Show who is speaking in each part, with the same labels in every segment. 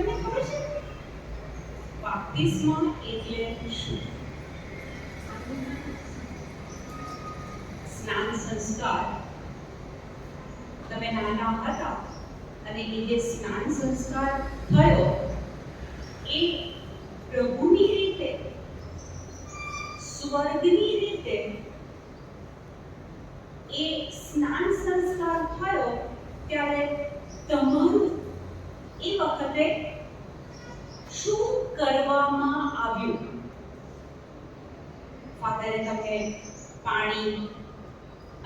Speaker 1: તમને ખબર છે બાપ્તિસ્મા એટલે શું? સ્નાન સંસ્કાર. તમે નાના હતા અને એ જે સ્નાન સંસ્કાર થયો એ પ્રભુની રીતે, સ્વર્ગની રીતે એ સ્નાન સંસ્કાર થયો ત્યારે તમારું એ વખતે શું કરવામાં આવ્યું? ફાધરે તમને પાણી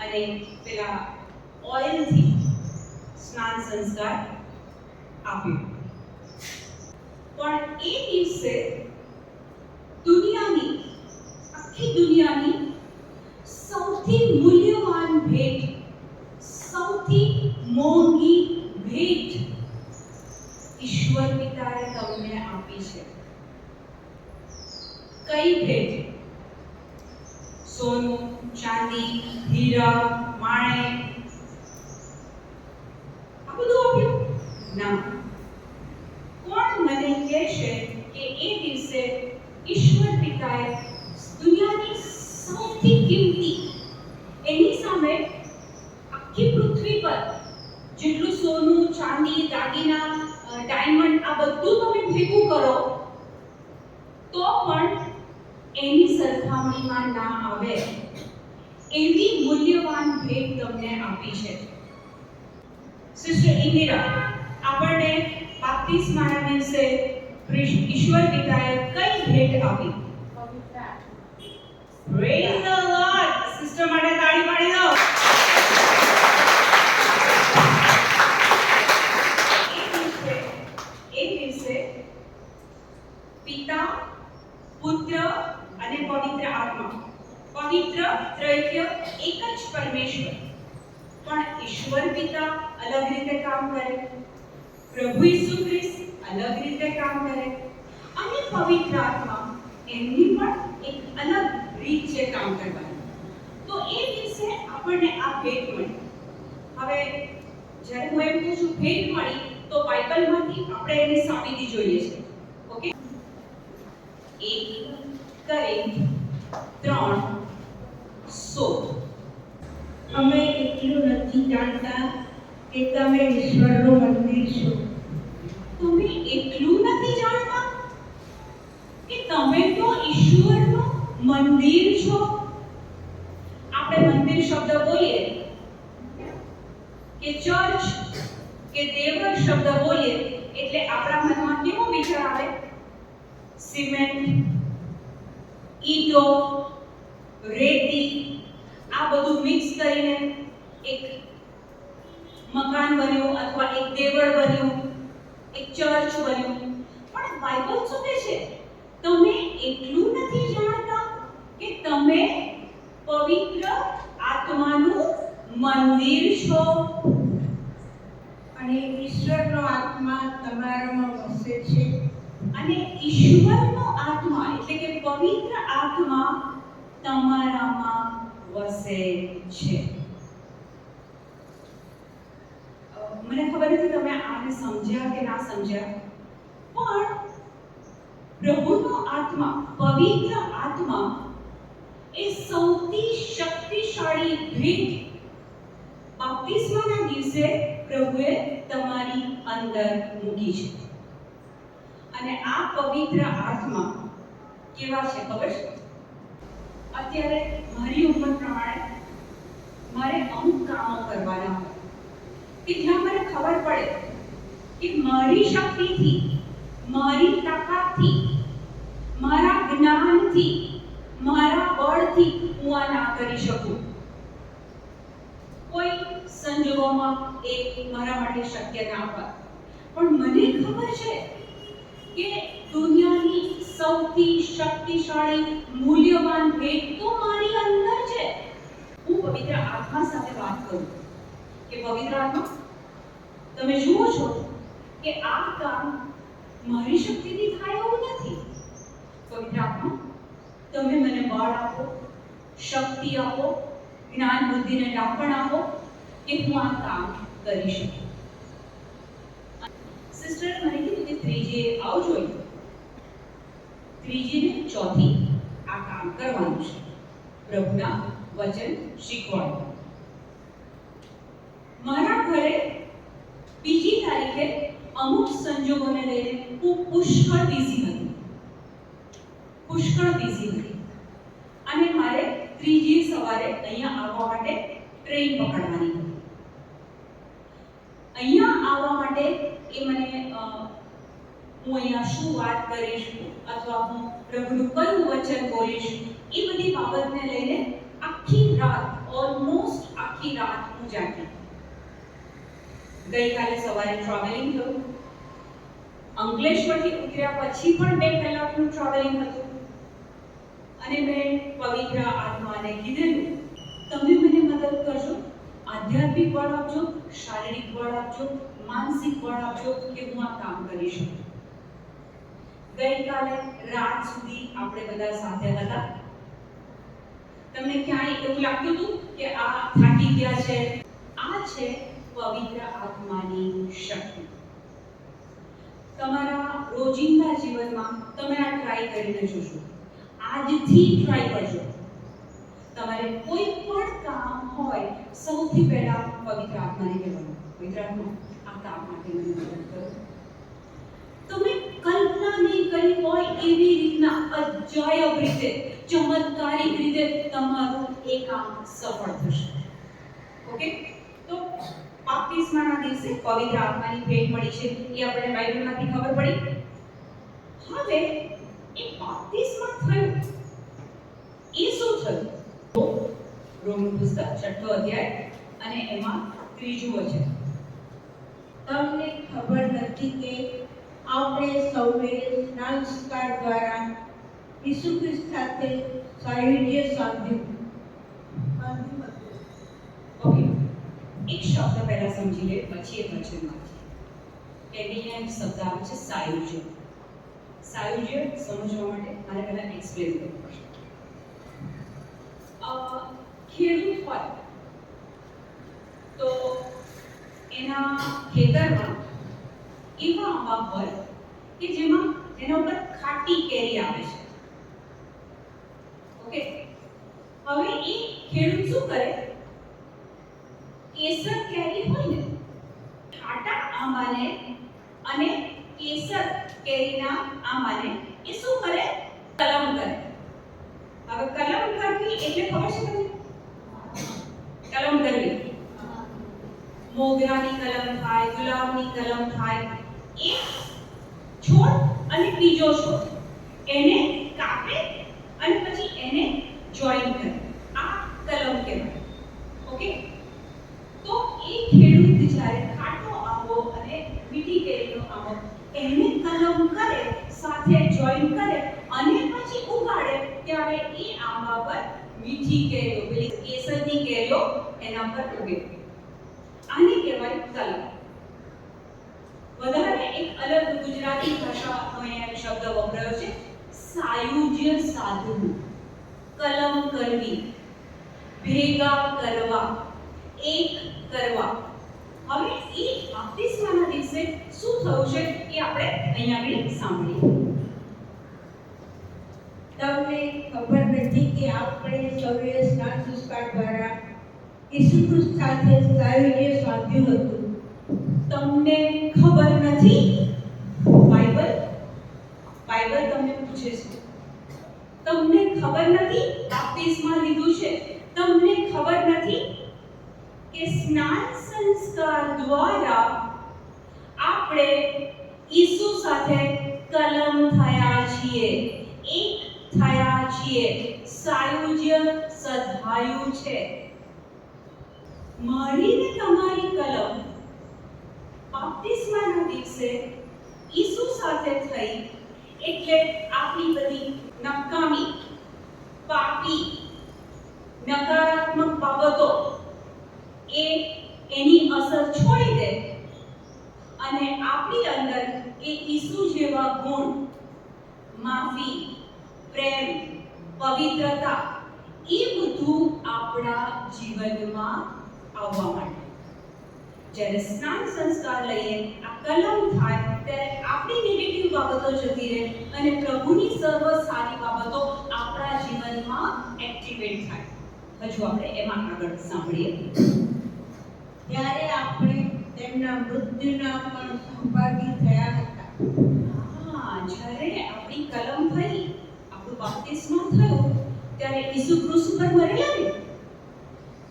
Speaker 1: અને પેલા ઓઇલથી સ્નાન સંસ્કાર આપ્યું. પણ એ દિવસે દુનિયાની, આખી દુનિયાની સૌથી મૂલ્યવાન ભેટ, સૌથી મોંઘી ભેટ ઈશ્વર પિતાએ તમને આપી છે. કઈ ભેટ? સોનું, ચાંદી, હીરા, માણેક, આ બધું આપ્યું? ના. કોણ મને કહેશે કે એ દિવસે ઈશ્વર પિતાએ દુનિયાની સૌથી કિંમતી, એની સામે આખી પૃથ્વી પર જેટલું સોનું, ચાંદી, દાગીના, ડાયમંડ આ બધું તમે ભેગું કરો તો પણ એની સરખામણીમાં ના આવે એવી મૂલ્યવાન ભેટ તમને આપી છે. સિસ્ટર ઇન્દિરા, આપણને બાપ્તિસ્માના દિવસે ઈશ્વર પિતાએ કઈ ભેટ આપી? Praise the lord. સિસ્ટર માટે તાળી પાડી દો. એ દિવસે પિતા, પુત્ર અને પવિત્ર આત્મા, પવિત્ર ત્રૈક્ય એક જ પરમેશ્વર, પણ ઈશ્વર પિતા અલગ રીતે કામ કરે, પ્રભુ ઈસુ ખ્રિસ્ત અલગ રીતે કામ કરે અને પવિત્ર આત્મા એમની પણ એક અલગ રીત છે કામ કરવાની. તો એ દિવસે આપણને આ ભેટ મળી. હવે જ્યારે હું એમ કહું છું ભેટ મળી તો બાઇબલમાંથી આપણે એની સાબિતી જોઈએ છે. ઓકે, 1 કોરિન્થ 3:16.
Speaker 2: અમે એટલું નથી જાણતા કે તમે ઈશ્વરનું મંદિર છો.
Speaker 1: તમે એટલું નથી જાણતા કે તમે તો ઈશ્વરનું મંદિર છો? આપણે મંદિર શબ્દ બોલીએ કે ચર્ચ કે દેવળ શબ્દ બોલીએ એટલે આપણા મનમાં કેવો વિચાર આવે? સિમેન્ટ, ઈંટો, રેતી આ બધું મિક્સ કરીને એક મકાન બન્યું અથવા એક દેવળ બન્યું, એક ચર્ચ બન્યું. પણ બાઇબલ શું કહે છે? તમે એટલું નથી જાણતા કે તમે પવિત્ર આત્માનું મંદિર છો
Speaker 2: અને ઈશ્વરનો આત્મા તમારામાં વસે છે.
Speaker 1: અને ઈશ્વરનો આત્મા એટલે કે પવિત્ર આત્મા તમારામાં વસે છે. મને ખબર નથી તમે આને સમજ્યા કે ના સમજ્યા, પણ પ્રભુનો આત્મા, પવિત્ર આત્મા એ સૌથી શક્તિશાળી ભેટ બાપ્તિસ્માના દિવસે પ્રભુએ તમારી અંદર મૂકી છે. અને આ પવિત્ર આત્મા કેવા છે ખબર છે? અત્યારે મારી ઉંમર પ્રમાણે મારે અમુક કામો કરવાના હોય કે જ્યાં મને ખબર પડે કે મારી શક્તિથી, મારી તાકાતથી, મારા જ્ઞાનથી, મારા બળથી હું આ ના કરી શકું. કોઈ સંજોગોમાં એ મારા માટે શક્ય ના હોય. પણ મને ખબર છે કે દુનિયાની સૌથી શક્તિશાળી મૂલ્યવાન ભેટ તો મારી અંદર છે. હું પવિત્ર આત્મા સાથે વાત કરું કે પવિત્ર આત્મા, તમે જુઓ છો કે આ કામ મારી શક્તિથી થાય એવું નથી. પવિત્ર આત્મા, તમે મને બળ આપો, શક્તિ આપો, જ્ઞાન બુદ્ધિને ડાપણ આપો કે હું આ કામ કરી શકું. સિસ્ટરે મને કીધું કે ત્રીજી ત્રીજીએ આવ જોઈ, ત્રીજીને ચોથી આ કામ કરવાનું છે, પ્રભુના વચન શીખવાનું. મારા ઘરે બીજી તારીખે અમુક સંજોગોને લઈને હું પુષ્કળ બિઝી હતી અને મારે ત્રીજી સવારે અહીંયા આવવા માટે ટ્રેન પકડવાની હતી. અહીંયા આવવા માટે એ મને હું અહીંયા શું વાત કરીશ અથવા હું પ્રભુનું કયું વચન બોલીશ એ બધી બાબતને લઈને આખી રાત, ઓલમોસ્ટ આખી રાત હું જાગી. ગઈકાલે સવારે ટ્રાવેલિંગ થયું. અંકલેશ્વરથી ઉતર્યા પછી પણ 2 કલાકનું ટ્રાવેલિંગ હતું અને મેં પવિત્ર આત્માને કીધેલું, તમે મને મદદ કરજો, આધ્યાત્મિક બળ આપજો, શારીરિક બળ આપજો, માનસિક બળ આપજો કે હું આ કામ કરી શકું. ગઈકાલે રાત સુધી આપણે બધા સાથે હતા. તમને ક્યાંય એવું લાગતું હતું કે આ થાકી ગયા છે? આ છે પવિત્ર આત્માની શક્તિ. તમારા રોજિંદા જીવનમાં તમે આ ટ્રાય કરીને જોશો. આજથી ટ્રાય કરજો. તમારે કોઈ પણ કામ હોય, સૌથી પહેલા પવિત્ર આત્માને કહેવાનું, પવિત્ર આત્મા આ કામ માટે મને મદદ કરો. તમે કલ્પના નહીં કરી હોય એવી રીતના અજાયબ રીતે, ચમત્કારિક રીતે તમારું એ કામ સફળ થશે. ઓકે? તો બાપ્તિસ્માના દિવસે પવિત્ર આત્માની ભેટ મળી છે એ આપણે બાઇબલમાંથી ખબર પડી. હવે એ બાપ્તિસ્મા થયું એ શું થયું? રોમન પુસ્તક 6ઠો અધ્યાય અને એમાં 3જું વચન.
Speaker 2: તમને ખબર નથી કે આપણે સૌએ સ્નાનસ્કાર દ્વારા ઈસુ ખ્રિસ્ત સાથે સાયુજ્ય સાધ્યું.
Speaker 1: ઓકે, એક શબ્દ પહેલા સમજી લે, પછી એક વચનમાં છે. અહીંયા શબ્દ આવે છે સાયુજ્ય. સાયુજ્ય સમજવા માટે મારે પહેલા એક્સપ્લેન કરવું પડશે. ખેડૂત હોય તો એના ખેતરમાં એવા આંબા હોય કે જેના ઉપર ખાટી કેરી આવે છે. ઓકે, હવે એ ખેડૂત શું કરે? કેસર કેરી હોય ને, ખાટા આંબાને અને કેસર કેરીના આંબાને એ શું કરે? કલમ કરે. હવે કલમ કરવી એટલે ખબર છે તમને? કલમ કરવી, મોગરાની કલમ થાય, ગુલાબની કલમ થાય. એક છોડ અને બીજો છોડ એને કાપે અને પછી એને જોઈન કરે. આ કલમ કહેવાય. ઓકે, તો એ ખેડૂત જ્યારે ખાટો આંબો અને મીઠી કેરીનો આંબો એને કલમ કરે, સાથે જોઈન કરે અને પછી ઉગાડે, ત્યારે એ આંબા પર મીઠી કેરીઓ, પેલી કેસરની કેરીઓ એના પર ઉગે. આને કહેવાય કલમ. વધારે એક અલગ ગુજરાતી ભાષાનો અહીંયા એક શબ્દ વપરાયો છે, સાયુજ્ય સાધવું. કલમ કરવી, ભેગા કરવા, એક કરવા. હવે એ બાપ્તિસ્માના દિવસે શું થયું છે એ આપણે અહીંયા આગળ સાંભળીએ.
Speaker 2: તમને ખબર નથી કે આપણે સૌએ સ્નાન સંસ્કાર દ્વારા ઈસુ ખ્રિસ્ત સાથે સાયુજ્ય સાધ્યું હતું.
Speaker 1: તમને ખબર નથી? બાઇબલ તમને પૂછે છે, તમને ખબર નથી બાપ્તિસ્મા લીધું છે? તમને ખબર નથી કે સ્નાન સંસ્કાર દ્વારા આપણે ઈસુ સાથે કલમ થયા છીએ, એક થયા છીએ, સાયુજ્ય સધાયું છે. મારી ને તમારી કલમ બાપ્તિસ્માના દિવસે ઈસુ સાથે થઈ એટલે આપણી બધી નકામી, પાપી, નકારાત્મક બાબતો એની અસર છોડી દે અને આપણી અંદર એ ઈસુ જેવા ગુણ, માફી, પ્રેમ, પવિત્રતા એ બધું આપણા જીવનમાં આવવા માટે. જ્યારે સ્નાન સંસ્કાર લઈએ, આ કલમ થાય, ત્યારે આપણી નેગેટિવ બાબતો જતી રહે અને પ્રભુની સર્વ સારી બાબતો આપણા જીવનમાં એક્ટિવેટ થાય. હજુ આપણે એમાં આગળ સાંભળીએ.
Speaker 2: ત્યારે આપણે તેમના મૃત્યુના પણ સહભાગી થયા હતા.
Speaker 1: જ્યારે આપણી કલમ થઈ, આપણું બાપ્તિસ્મા થયું, ત્યારે ઈસુ ક્રૂસ પર મરેલા ને,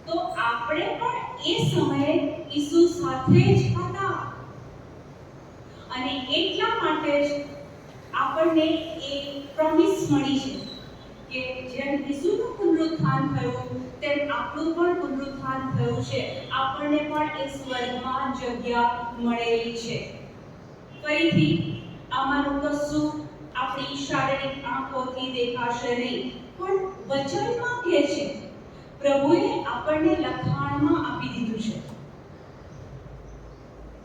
Speaker 1: તો આપણે પણ એ સમયે ઈસુ સાથે જ હતા. અને એટલા માટે જ આપણને એ પ્રોમિસ મળી છે કે જેમ ઈસુનું પુનરુત્થાન થયું તેમ આપણું પણ પુનરુત્થાન થયું છે. આપણને પણ એ સ્વર્ગમાં જગ્યા મળેલી છે. ફરીથી આમાંનું કશું આપણી શારીરિક આંખોથી દેખાશે નહીં, પણ વચનમાં કહે છે, પ્રભુએ આપણને લખાણમાં આપી દીધું છે.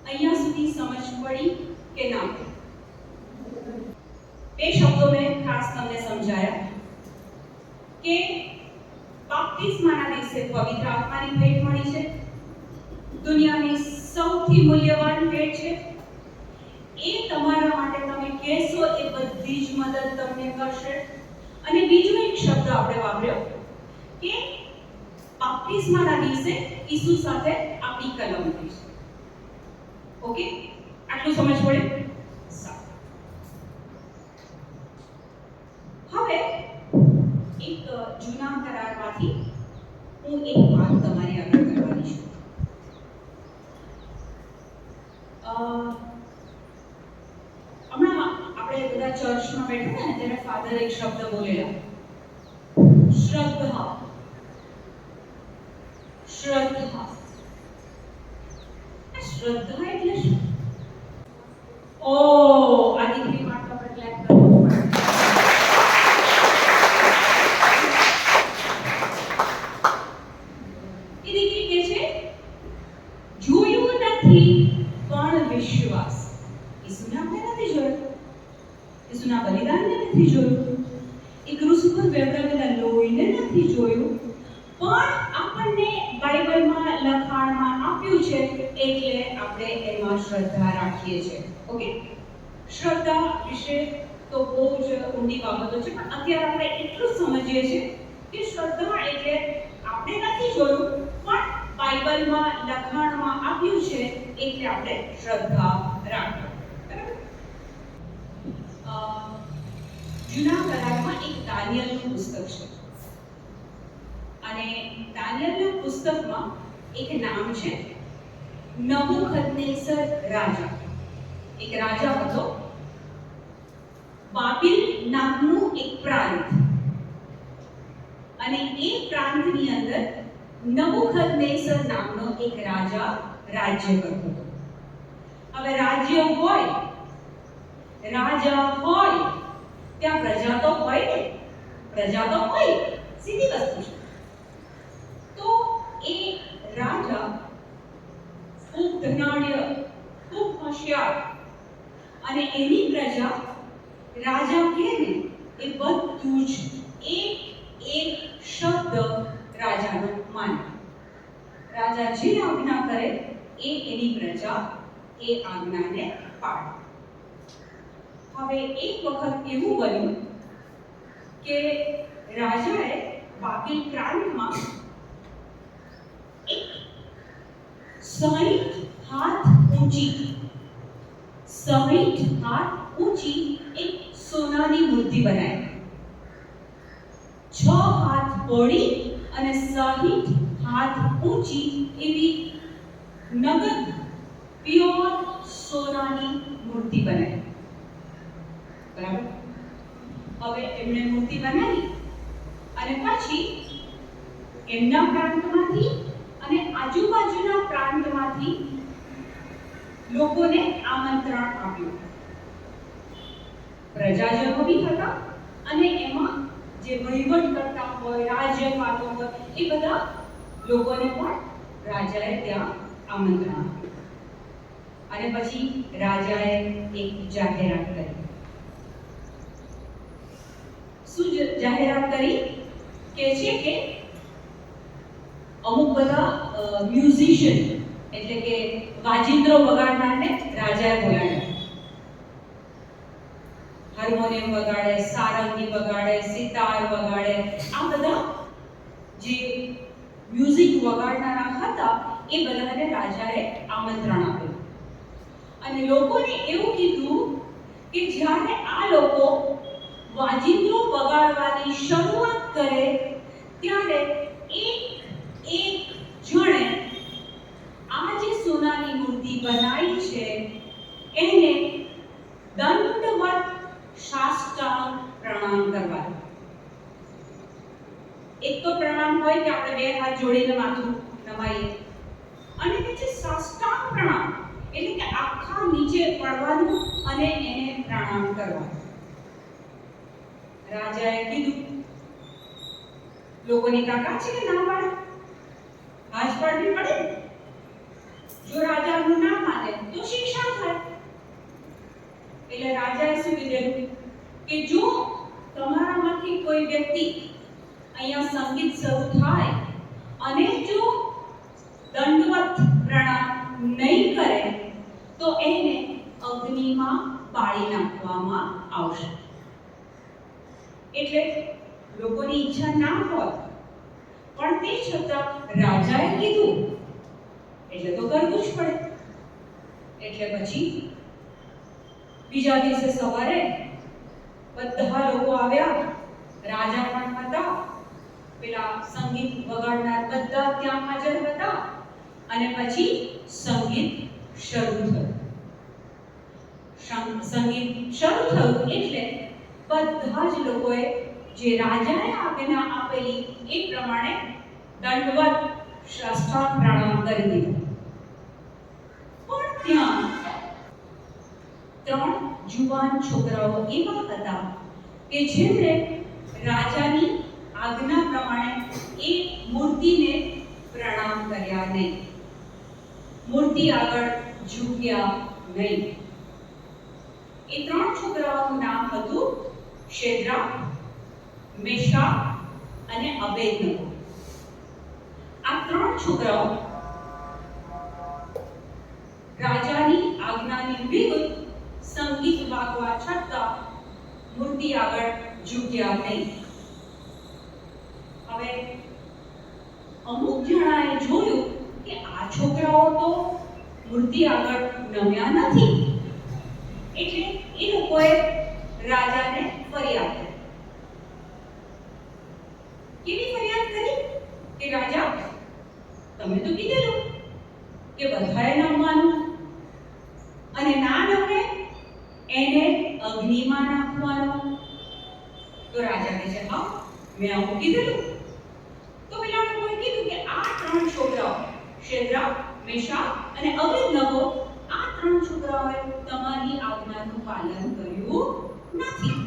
Speaker 1: અહીંયા સુધી સમજ પડી કે ના પડી? બે શબ્દો મેં ખાસ તમને સમજાયા કે બાપ્તિસ્માના દિવસે પવિત્ર આત્માની ભેટ મળી છે. દુનિયાની સૌથી મૂલ્યવાન ભેટ છે. એ તમારા માટે તમે કહેશો એ બધી જ મદદ તમને કરશે. અને બીજો એક શબ્દ આપણે વાપર્યો કે બાપ્તિસ્માના દિવસે ઈસુ સાથે આપણી કલમ થઈ છે. ઓકે, આટલું સમજ પડે? હવે એક જૂના કરારમાંથી હું એક વાત તમારી આગળ કરવાની છું. હમણાં આપણે બધા ચર્ચમાં બેઠા ને ત્યારે ફાધર એક શબ્દ બોલેલા, શ્રદ્ધા. શ્રદ્ધા શ્રદ્ધા એટલે શું? ઓ આ દીકરી માટે આપણે ક્લેપ કરવું પડે. એ દીકરી કે છે જોયું નથી પણ વિશ્વાસ. ઈસુને આપણે નથી જોયું, ઈસુના બલિદાનને નથી જોયું, એ ક્રૂસ ઉપર વહેવડાવેલા લોહીને નથી જોયું, પણ આપણને બાઇબલમાં લખાણમાં આપ્યું છે એટલે આપણે એમાં શ્રદ્ધા રાખીએ છીએ. ઓકે, શ્રદ્ધા વિશે તો બહુ જ ઊંડી બાબતો છે, પણ અત્યારે આપણે એટલું સમજીએ છીએ કે શ્રદ્ધા એટલે આપણે નથી જોયું પણ બાઇબલમાં લખાણમાં આપ્યું છે એટલે આપણે શ્રદ્ધા રાખીએ. જૂના કરારમાં એક દાનિયેલનું પુસ્તક છે અને દાનિયેલના પુસ્તકમાં એક નામ છે નબુકદનેસર રાજા. એક રાજા હતો, બાબિલ નામનું એક પ્રાંત, અને એ પ્રાંતની અંદર નબુકદનેસર નામનો એક રાજા રાજ્ય કરતો હતો. હવે રાજ્ય હોય, રાજા હોય, ત્યાં પ્રજા તો હોય ને, પ્રજા તો હોય, સીધી વસ્તુ છે. તો એ રાજા ખૂબ ધનાઢ્ય, ખૂબ હોશિયાર, અને એની પ્રજા રાજા કહે ને એ બધું જ એક એક શબ્દ રાજાનો માને. રાજા જે આજ્ઞા કરે એ એની પ્રજા એ આજ્ઞાને પાળે. હવે એક વખત એવું બન્યું કે રાજાએ બાબિલ પ્રાંતમાં એક 60 હાથ ઊંચી એક સોનાની મૂર્તિ બનાવી. 6 હાથ પહોળી અને 60 હાથ ઊંચી એવી નગદ પ્યોર સોનાની મૂર્તિ બનાવી. બરાબર? હવે એમણે મૂર્તિ બનાવી અને પછી એમના પ્રાંતમાંથી અને આજુબાજુના પ્રાંતમાંથી લોકોને આમંત્રણ આપ્યું. પ્રજાજનો બી હતા અને એમાં જે વહીવટ કરતા હોય, રાજ્યપાલો હોય, એ બધા લોકોને પણ રાજાએ ત્યાં આમંત્રણ આપ્યું. અને પછી રાજાએ એક જાહેરાત કરી. શું જાહેરાત કરી? કે છે કે અમુક બધા મ્યુઝિશિયન એટલે કે વાજિંત્રો વગાડનારને રાજાએ બોલાવ્યા હાર્મોનિયમ વગાડે, સારંગી વગાડે, સિતાર વગાડે, આ બધા જે મ્યુઝિક વગાડનારા હતા એ બધાને રાજાએ આમંત્રણ આપ્યું અને લોકોને એવું કીધું કે જ્યારે આ લોકો વાજિંત્રો વગાડવાની શરૂઆત કરે ત્યારે એક જણે આ જે સોનાની મૂર્તિ બનાવી છે એને દંડવત સાષ્ટાંગ પ્રણામ કરવા. એક તો પ્રણામ હોય કે આપણે બે હાથ જોડીને માથું નમાઈએ અને પછી સાષ્ટાંગ પ્રણામ એટલે કે આખા નીચે પડવાનું અને એને પ્રણામ કરવાનું. રાજાએ કીધું, લોકોની તાકાત છે કે ના પાડે, હાથ પાડવી પડે. જો રાજાનું ના માને તો શિક્ષા થાય. એટલે રાજાએ શું કીધું કે જો તમારામાંથી કોઈ વ્યક્તિ અહીંયા સંગીત શરૂ થાય અને જો દંડવત પ્રણામ નહીં કરે તો એને અગ્નિમાં બાળી નાખવામાં આવશે. એટલે લોકોની ઈચ્છા ના હોય પણ તે છતાં રાજાએ કીધું એટલે તો કરવું જ પડે. એટલે પછી બીજા દિવસે સવારે બધા લોકો આવ્યા, રાજા પણ હતા, પેલા સંગીત વગાડનાર બધા ત્યાં હાજર હતા અને પછી સંગીત શરૂ થયું. સંગીત શરૂ થયું એટલે બધા જ લોકોએ જે રાજાએ આજ્ઞા આપેલી એ પ્રમાણે દંડવત સાષ્ટાંગ પ્રણામ કરી દીધું. પણ ત્યાં 3 જુવાન છોકરાઓ એવા હતા કે જેમણે રાજાની આજ્ઞા પ્રમાણે એ મૂર્તિને પ્રણામ કર્યા નહીં, મૂર્તિ આગળ ઝૂક્યા નહીં. એ 3 છોકરાઓનું નામ હતું શેદ્રાક, મેશાક અને અબેદનગો. આ 3 છોકરાઓ રાજાની આજ્ઞાની વિરુદ્ધ સંગીત વાગવા છતાં મૂર્તિ આગળ ઝૂક્યા નહીં. હવે અમુક જણાએ જોયું કે આ છોકરાઓ તો મૂર્તિ આગળ નમ્યા નથી, એટલે એ લોકોએ રાજાને ફરિયાદ કરી. કેવી ફરિયાદ કરી કે રાજા, તમે તો કીધેલું કે બધાએ નમવાનું અને ના નમે એને અગ્નિમાં નાખવાનો. તો રાજા કહે છે, હા મેં આવું કીધેલું. તો પેલા લોકોએ કીધું કે આ 3 છોકરાઓ શેદ્રાક, મેશાક અને અબેદનગો, આ 3 છોકરાઓએ તમારી આજ્ઞાનું પાલન કર્યું નથી.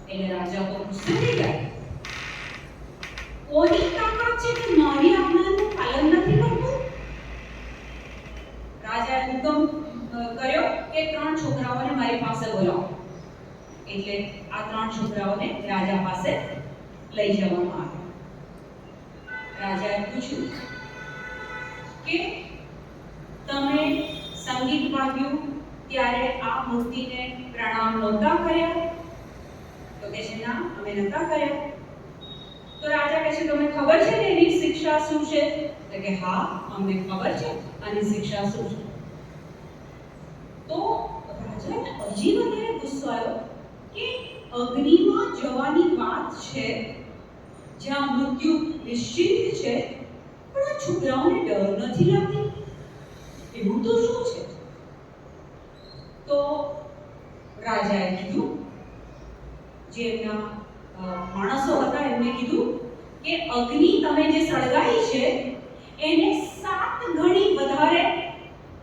Speaker 1: એટલે રાજા તો ગુસ્સે થઈ ગયા. કોની તાકાત છે કે મારી આજ્ઞાનું પાલન નથી કરતું? રાજાએ હુકમ કર્યો કે 3 છોકરાઓને મારી પાસે બોલાવો. એટલે આ 3 છોકરાઓને રાજા પાસે લઈ જવામાં આવ્યા. રાજાએ પૂછ્યું કે તમે સંગીત વાગ્યું ત્યારે આ મૂર્તિને પ્રણામ નહોતા કર્યા? તો કહે છે, ના અમે નહોતા કર્યા. તો રાજા કહે છે, તમને ખબર છે ને એની શિક્ષા શું છે? તો કે હા અમને ખબર છે આની શિક્ષા શું છે. તો રાજાને હજી વધારે ગુસ્સો આવ્યો કે અગ્નિમાં જવાની વાત છે, જ્યાં મૃત્યુ નિશ્ચિત છે, પણ આ છોકરાઓને ડર નથી લાગતી, એવું તો શું છે? તો રાજાએ કીધું, જે એમના માણસો હતા એમને કીધું કે અગ્નિ તમે જે સળગાઈ છે એને 7 ગણી વધારે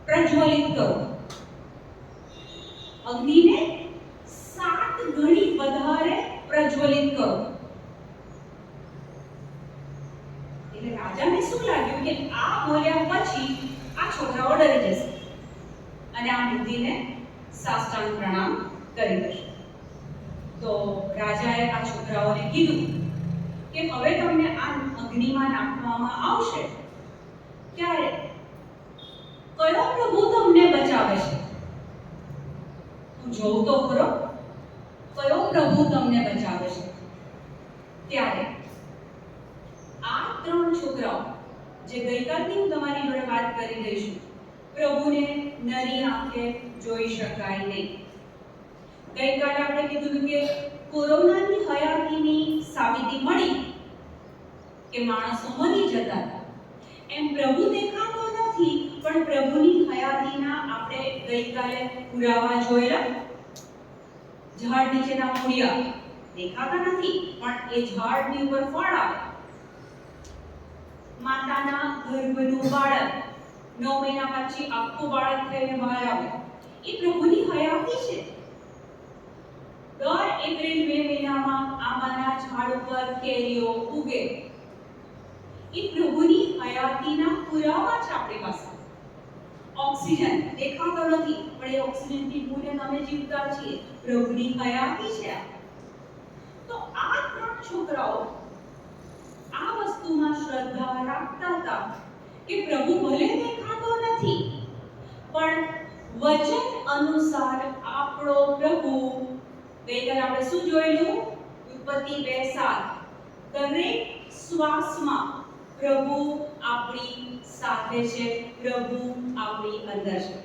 Speaker 1: પ્રજ્વલિત કરો. અગ્નિને 7 ગણી વધારે પ્રજ્વલિત કરો. એટલે રાજાને શું લાગ્યું કે આ બોલ્યા પછી આ છોકરાઓ ડરી જશે અને આ મૂર્તિને સાષ્ટાંગ પ્રણામ કરી દેશે. તો રાજાએ આ છોકરાઓને કીધું કે હવે તમને આ અગ્નિમાં નાખવામાં આવશે ત્યારે કયો પ્રભુ તમને બચાવે છે? તું જોઉં તો ખરો કયો પ્રભુ તમને બચાવે છે? ત્યારે આ ત્રણ છોકરાઓ જે ગઈકાલની હું તમારી જોડે વાત કરી રહી છું, પ્રભુને નરી આંખે જોઈ શકાય નહીં. ગઈકાલે આપણે કીધું કે કોરોનાની હયાતીની સાબિતી મળી કે માણસો મરી જતા હતા. એમ પ્રભુ દેખાતો નથી, પણ પ્રભુની હયાતીના આપણે ગઈકાલે પુરાવા જોયેલા. ઝાડ નીચેના મૂળિયા દેખાતા નથી, પણ એ ઝાડની ઉપર ફળ આવે. માતાના ગર્ભનું બાળક 9 મહિના પછી આખું બાળક થઈને બહાર આવે, એ પ્રભુની હયાતી છે. દર એપ્રિલ મે મહિનામાં આંબાના ઝાડ ઉપર કેરીઓ ઉગે, એ પ્રભુની હયાતીના પુરાવા છે આપણી પાસે. ઓક્સિજન દેખાતો નથી, પણ એ ઓક્સિજનથી પૂરે તમે જીવતા છીએ, પ્રભુની હયાતી છે. તો આ ત્રણ છોકરાઓ આ વસ્તુમાં શ્રદ્ધા રાખતા હતા કે પ્રભુ ભલે દેખાતો નથી, પણ વચન અનુસાર આપણો પ્રભુ. ગઈકાલે આપણે શું જોયેલું? ઉત્પત્તિ 2:7, દરેક શ્વાસમાં પ્રભુ આપણી સાથે છે, પ્રભુ આપણી અંદર છે.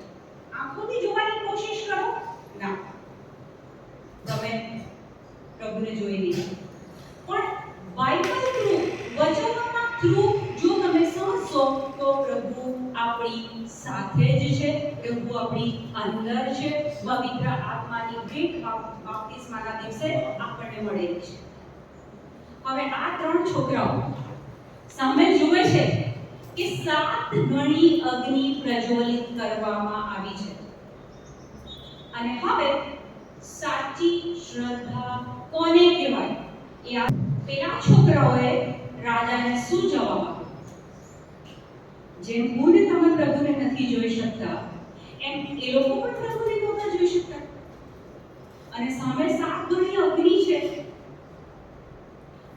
Speaker 1: આંખોથી જોવાની કોશિશ કરો ના, તમે પ્રભુને જોઈ નહીં, પણ બાઇબલ થ્રુ, વચનોના થ્રુ જો તમે સમજશો તો પ્રભુ આપણી સાથે જ છે, પ્રભુ આપણી અંદર છે. પવિત્ર આત્માની ભેટ બાપ્તિસ્માના દિવસે આપણને મળેલી છે. હવે આ ત્રણ છોકરાઓ સામે જુએ છે કે 7 ગણી અગ્નિ પ્રજ્વલિત કરવામાં આવી છે. અને હવે સાચી શ્રદ્ધા કોને કહેવાય? એ પેલા છોકરાઓએ રાજાને શું જવાબ આપ્યો? જેમ હું ને તમે પ્રભુને નથી જોઈ શકતા, એમ એ લોકો પણ પ્રભુને નહોતા જોઈ શકતા. અને સામે 7 ગણી અગ્નિ છે.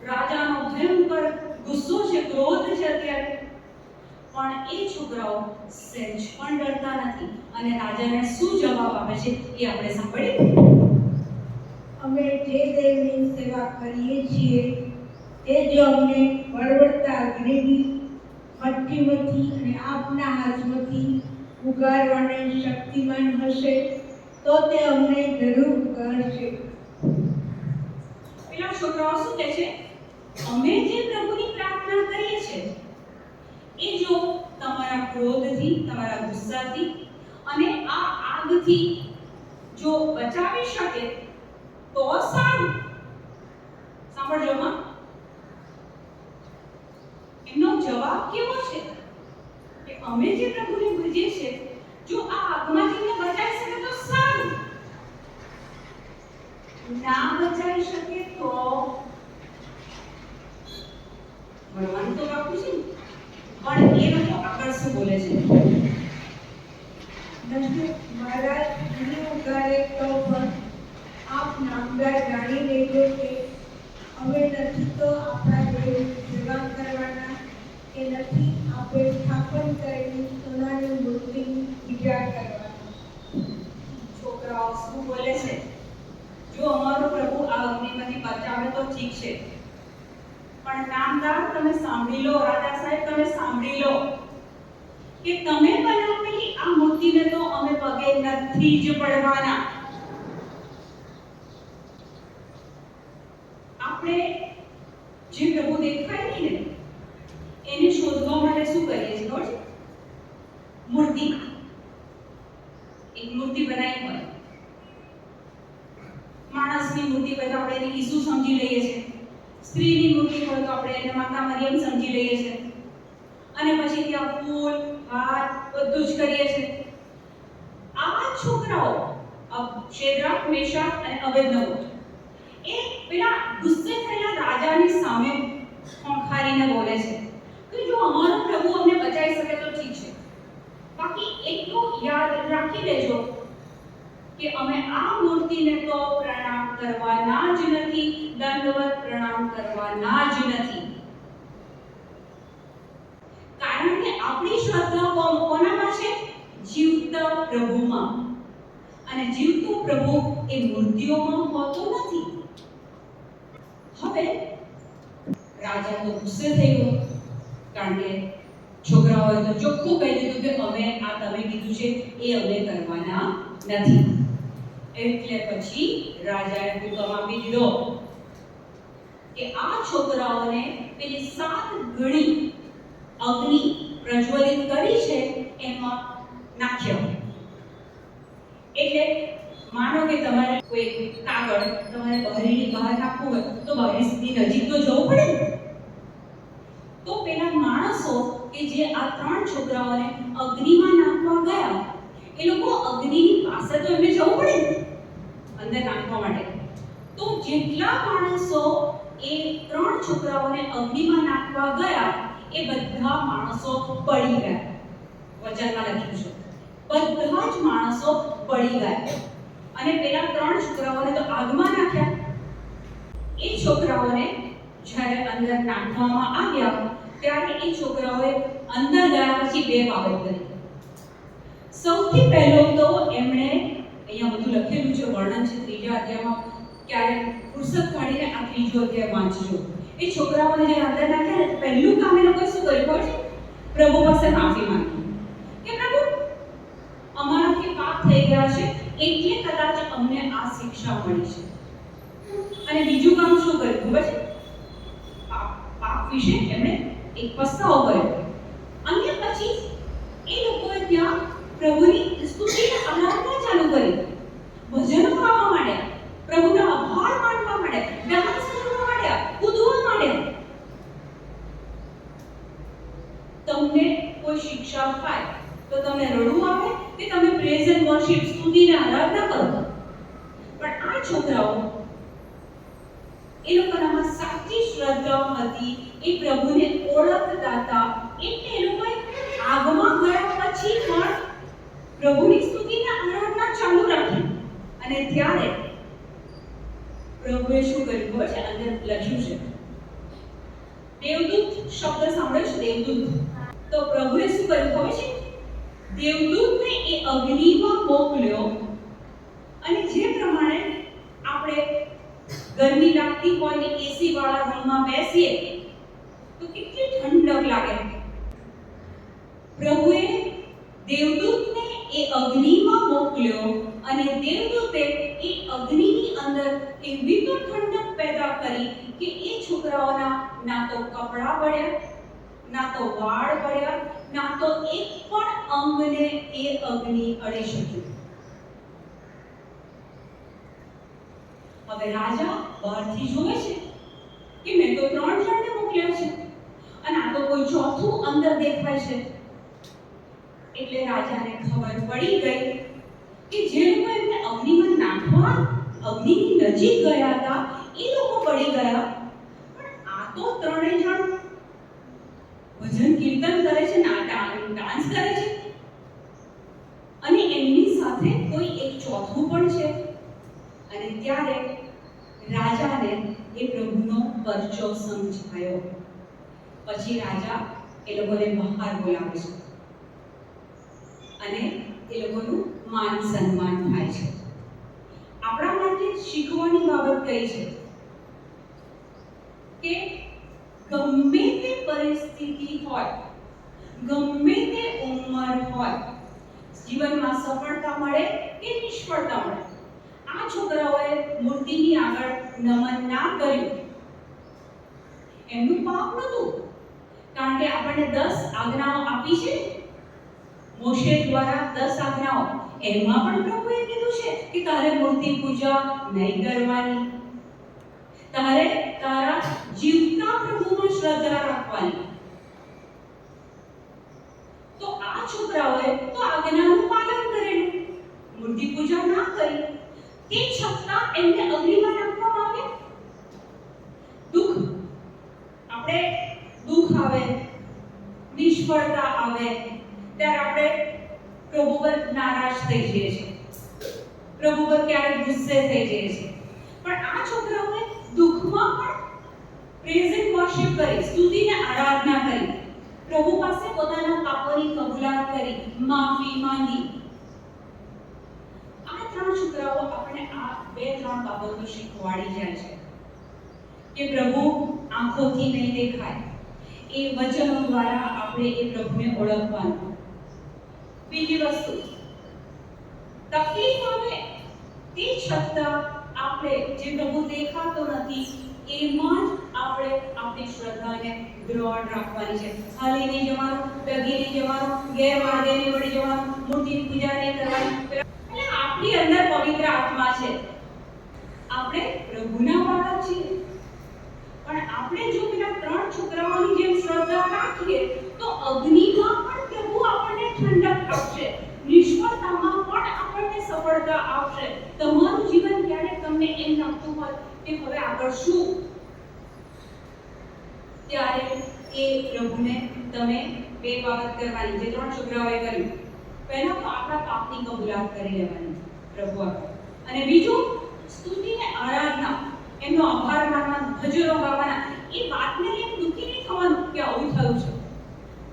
Speaker 1: રાજાનો ભયંકર ગુસ્સો છે, ક્રોધ છે અત્યારે, પણ એ છોકરાઓ સહેજ પણ ડરતા નથી. અને રાજાને શું જવાબ આપે છે એ આપણે સાંભળીએ.
Speaker 2: અમે જે દેવની સેવા કરીએ છીએ તે જો અમને બળવત્તા અગ્નિની ભઠ્ઠીમાંથી અને આપના હાથમાંથી ઉગારવાને શક્તિમાન હશે તો તે અમને જરૂર કરશે.
Speaker 1: પેલા છોકરાઓ શું કહે છે? અમે જે પ્રભુની પ્રાર્થના કરીએ છીએ એ જો તમારા ક્રોધથી, તમારા ગુસ્સાથી અને આ આગથી જો બચાવી શકે તો સારું. સાંભળજો માં, એમનો જવાબ કેવો છે કે અમે જે પ્રભુને ભજીએ છીએ જો આ આગમાંથી બચાવી શકે તો સારું, ના બચાવી શકે તો ભગવાન તો બાપુ છે. પણ એ લોકો આગળ શું બોલે છે?
Speaker 2: નહીં મહારાજ, નહીં ઉગારે તો પણ આપ નામદાર જાણી લેજો કે અમે નથી તો આપણા દેવની સેવા કરવાના કે નથી આપણે સ્થાપન કરેલી સોનાની મૂર્તિની પૂજા કરવાના.
Speaker 1: છોકરાઓ શું બોલે છે? જો અમારો પ્રભુ આ અગ્નિમાંથી બચાવે તો ઠીક છે, પણ નામદાર તમે સાંભળી લો, રાજા સાહેબ તમે સાંભળી લો કે તમે બનાવેલી આ મૂર્તિને તો અમે પગે નથી જ પડવાના. આપણે જે પ્રભુ દેખાય નહીં ને એને શોધવા માટે શું કરીએ છીએ ખબર છે? મૂર્તિ, એક મૂર્તિ બનાવી હોય, માણસની મૂર્તિ હોય તો આપણે એને ઈસુ સમજી લઈએ છીએ, સ્ત્રીની મૂર્તિ હોય તો આપણે એને માતા મરિયમ સમજી લઈએ છીએ, અને પછી ત્યાં ફૂલ, હાર બધું જ કરીએ છીએ. આ છોકરાઓ શેદ્રાક, મેશાક અને અબેદનગો એ પેલા ગુસ્સે થયેલા રાજાની સામે ખોંખારીને બોલે છે કે જો અમારો પ્રભુ અમને બચાવી શકે તો ઠીક છે, બાકી એટલું યાદ રાખી લેજો કે અમે આ મૂર્તિને તો પ્રણામ કરવાના જ નથી, દંડવત પ્રણામ કરવાના જ નથી. કારણ કે આપણી શ્રદ્ધા કોનામાં છે? જીવતા પ્રભુમાં. અને જીવતો પ્રભુ એ મૂર્તિઓમાં હોતો નથી. હવે રાજા તો ગુસ્સે થઈ ગયો, કારણ કે છોકરાઓએ તો ચોખ્ખું કહી દીધું કે અમે આ તમે કીધું છે એ અમે કરવાના નથી. એટલે પછી રાજાએ હુકમ આપી દીધો કે આ છોકરાઓને પેલી 7 ગણી અગ્નિ પ્રજ્વલિત કરી છે એમાં નાખ્યો. એટલે માનો કે તમારે કોઈ કાગળ તમારે બહારની બહાર નાખવું હોય તો બહારની નજીક તો જવું પડે ને. તો પેલા માણસો કે જે આ 3 છોકરાઓને અગ્નિમાં નાખવા ગયા, એ લોકો અગ્નિની પાસે તો એમને જવું પડે ને અંદર નાખવા માટે. તો જેટલા માણસો એ 3 છોકરાઓને અગ્નિમાં નાખવા ગયા એ બધા માણસો પડી ગયા. વચનમાં લખ્યું છે બધા જ માણસો પડી ગયા. અને પેલા 3 છોકરાઓને તો આગમાં નાખ્યા. એ છોકરાઓને જ્યારે અંદર નાખવામાં આવ્યા ત્યારે એ છોકરાઓએ અંદર ગયા પછી 2 બાબત કરી. સૌથી પહેલો તો એમણે, અહીંયા બધું લખેલું છે, વર્ણન છે 3જા અધ્યાયમાં, ક્યારે ફુરસત કાઢીને આ 3જો અધ્યાય વાંચજો. એ છોકરાઓને જે અંદર નાખ્યા ને પહેલું કામ એ લોકોએ શું કર્યું ખબર છે? પ્રભુ પાસે માફી માંગી કે પ્રભુ અમારાથી પાપ થઈ ગયા છે એટલે કદાચ અમને આ શિક્ષા મળી છે. અને બીજું કામ શું કર્યું ખબર છે? પાપ વિશે એમણે એક પસ્તાવો કર્યો. અને પછી એ લોકોએ ત્યાં પ્રભુની સ્તુતિ અને આરાધના ચાલુ કરી. ભજનો ગાવા માંડ્યા, પ્રભુના આભાર માનવા માંડ્યા, ડાન્સ કરવા માંડ્યા, કૂદવા માંડ્યા. તમને કોઈ શિક્ષા થાય તો તમને રડવું આવે કે તમે પ્રેઝ એન્ડ વર્શિપ સ્તુતિ અને આરાધના કરો? પણ આ છોકરાઓ એ લોકોનામાં સાચી શ્રદ્ધા હતી, એ પ્રભુને ઓળખતા હતા. એટલે એ લોકોએ આગમાં ગયા પછી પણ પ્રભુની સ્તુતિ અને આરાધના ચાલુ રાખી. અને ત્યારે પ્રભુએ શું કર્યું ખબર છે? અંદર લખ્યું છે દેવદૂત શબ્દ સાંભળ્યો છે, દેવદૂત. તો પ્રભુએ શું કર્યું ખબર છે? દેવદૂતને એ અગ્નિમાં મોકલ્યો. અને જે પ્રમાણે આપણે ગરમી લાગતી હોય ને એસી વાળા રૂમમાં બેસીએ તો કેટલી ઠંડક લાગે. પ્રભુએ દેવદૂતને એ અગ્નિમાં મોકલ્યો અને દેવદૂતે એ અગ્નિની અંદર એવી તો ઠંડક પેદા કરી કે એ છોકરાઓના ના તો કપડાં બળ્યા, ના તો વાળ બળ્યા, ના તો એક પણ અંગને એ અગ્નિ અડી શક્યું. હવે રાજા બહારથી જોવે છે કે મેં તો 3 જણને મોકલ્યા છે અને આ તો કોઈ ચોથું અંદર દેખાય છે. એટલે રાજાને ખબર પડી ગઈ કે જે લોકો એમને અગ્નિમાં નાખવા અગ્નિની નજીક ગયા હતા એ લોકો પડી ગયા, પણ આ તો 3 જણ ભજન કીર્તન કરે છે, ડાન્સ કરે છે અને એમની સાથે કોઈ એક ચોથું પણ છે. અને ત્યારે રાજાને એ પ્રભુનો પરચો સમજાયો. પછી રાજા એ લોકોને બહાર બોલાવે છે અને એ લોકોનું માન સન્માન થાય છે. આપણા માટે શીખવાની બાબત કઈ છે કે ગમે તે પરિસ્થિતિ હોય, ગમે તે ઉંમર હોય, જીવનમાં સફળતા મળે કે નિષ્ફળતા મળે, આ છોકરાઓએ મૂર્તિની આગળ નમન ના કર્યું. એમનું પાપ નહોતું, કારણ કે આપણને 10 આજ્ઞાઓ આપી છે મોશે દ્વારા. 10 આજ્ઞાઓ એમાં પણ પ્રભુએ કીધું છે કે તારે મૂર્તિ પૂજા નહીં કરવાની, તારે તારા જીવતા પ્રભુમાં શ્રદ્ધા રાખવાની. તો આ છોકરાઓએ તો આજ્ઞાનું પાલન કરેલું, મૂર્તિ પૂજા ના કરી, તે છતાં એમને અગ્નિમાં નાખવામાં આવ્યા. આપણે દુઃખ આવે, નિષ્ફળતા આવે ત્યારે આપણે પ્રભુ પર નારાજ થઈ જઈએ છીએ, પ્રભુ પર ક્યારેક ગુસ્સે થઈ જઈએ છીએ. પણ આ છોકરાઓએ દુઃખમાં પણ પ્રેઝ એન્ડ વર્શિપ કરી, સ્તુતિને આરાધના કરી, પ્રભુ પાસે પોતાના પાપોની કબૂલાત કરી, માફી માંગી. આ 3 છોકરાઓ આપણને આ બે ત્રણ બાબતો શીખવાડી જાય છે કે પ્રભુ આંખોથી નહીં દેખાય, એ વચનો દ્વારા આપણે એ પ્રભુને ઓળખવાનું. બીજી વસ્તુ, તકલીફ આવે તે છતાં આપણે જે પ્રભુ દેખાતો નથી એમાં જ આપણે આપણી શ્રદ્ધાને દ્રઢ રાખવાની છે. હાલી નહીં જવાનું, ડગી નહીં જવાનું, ગેરમાર્ગે નહીં વળી જવાનું, મૂર્તિની પૂજા નહીં કરવાની. એટલે આપણી અંદર પવિત્ર આત્મા છે, આપણે પ્રભુના બાળક છીએ. પણ આપણે જો પેલા ત્રણ છોકરાઓની જેમ શ્રદ્ધા રાખીએ તો અગ્નિમાં પણ પ્રભુ આપણને ઠંડક આપશે, નિષ્ફળતામાં પણ આપણને સફળતા આપશે. તમારું જીવન ક્યારેક તમને એમ લાગતું હોય કે હવે આગળ શું, ત્યારે એ પ્રભુને તમે બે બાબત કરવાની, જે ત્રણ છોકરાઓએ કર્યું. પહેલા તો આપણા પાપની કબૂલાત કરી લેવાની પ્રભુ આગળ, અને બીજું સ્તુતિને આરાધના, એમનો આભાર માનવાનો, ભજનો ગાવાના. એ વાતને એમ દુઃખી નહીં થવાનું કે આવું થયું છે,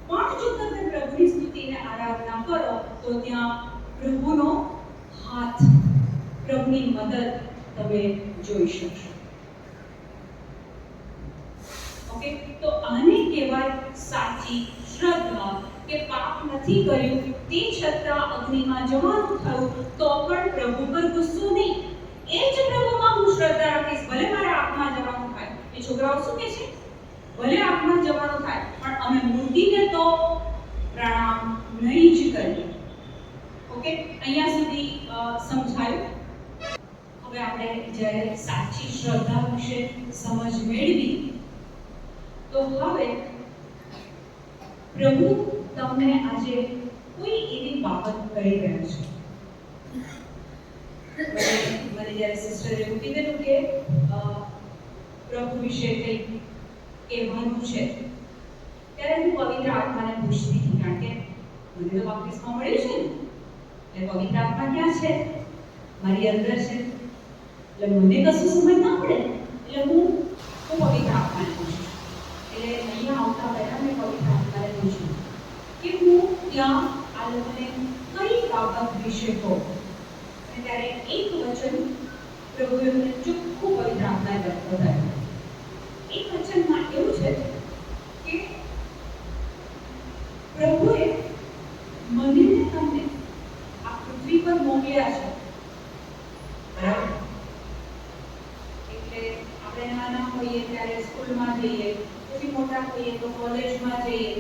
Speaker 1: પણ જો તમે પ્રભુની સ્તુતિને આરાધના કરો તો ત્યાં પ્રભુનો હાથ, પ્રભુની મદદ તમે જોઈ શકશો. ઓકે, તો આને કહેવાય સાચી શ્રદ્ધા, કે પાપ નથી કર્યું તે છતાં અગ્નિમાં જવાનું થયું તો પણ પ્રભુ પર ગુસ્સો નહીં. એ જ પ્રભુમાં હું શ્રદ્ધા રાખીશ, ભલે મારા આંખમાં જવાનું થાય. એ છોકરાઓ શું કહે છે? ભલે આંખમાં જવાનું થાય પણ અમે મૂર્તિને તો પ્રણામ નહીં જ કરીએ. ઓકે, અહીંયા સુધી સમજાયું. હવે આપણે જ્યારે સાચી શ્રદ્ધા વિશે સમજ મેળવી તો હવે પ્રભુ તમને આજે કોઈ એવી બાબત કહી રહ્યા છે. મને જ્યારે સિસ્ટરે એવું કીધેલું કે પ્રભુ વિશે કંઈક કહેવાનું છે, ત્યારે હું પવિત્ર આત્માને પૂછતી હતી, કારણ કે મને તો બાપ્તિસ્મા મળ્યું છે ને, એટલે પવિત્ર આત્મા ક્યાં છે? મારી અંદર છે. એટલે મને કશું સમજ ના પડે, એટલે હું પવિત્ર આત્માને પૂછું. એટલે અહીંયા આવતા પહેલા મેં પવિત્ર આત્માને પૂછ્યું કે હું ત્યાં આ લોકોને કઈ બાબત વિશે કહું. ત્યારે એક વચન પ્રભુએ મને ચોખ્ખું પવિત્ર આત્માએ બતાવ્યું. એક વચનમાં એવું છે કે પ્રભુએ મને ને તમને આ પૃથ્વી પર મોકલ્યા છે, બરાબર? એટલે આપણે નાના હોઈએ ત્યારે સ્કૂલમાં જઈએ, પછી મોટા હોઈએ તો કોલેજમાં જઈએ,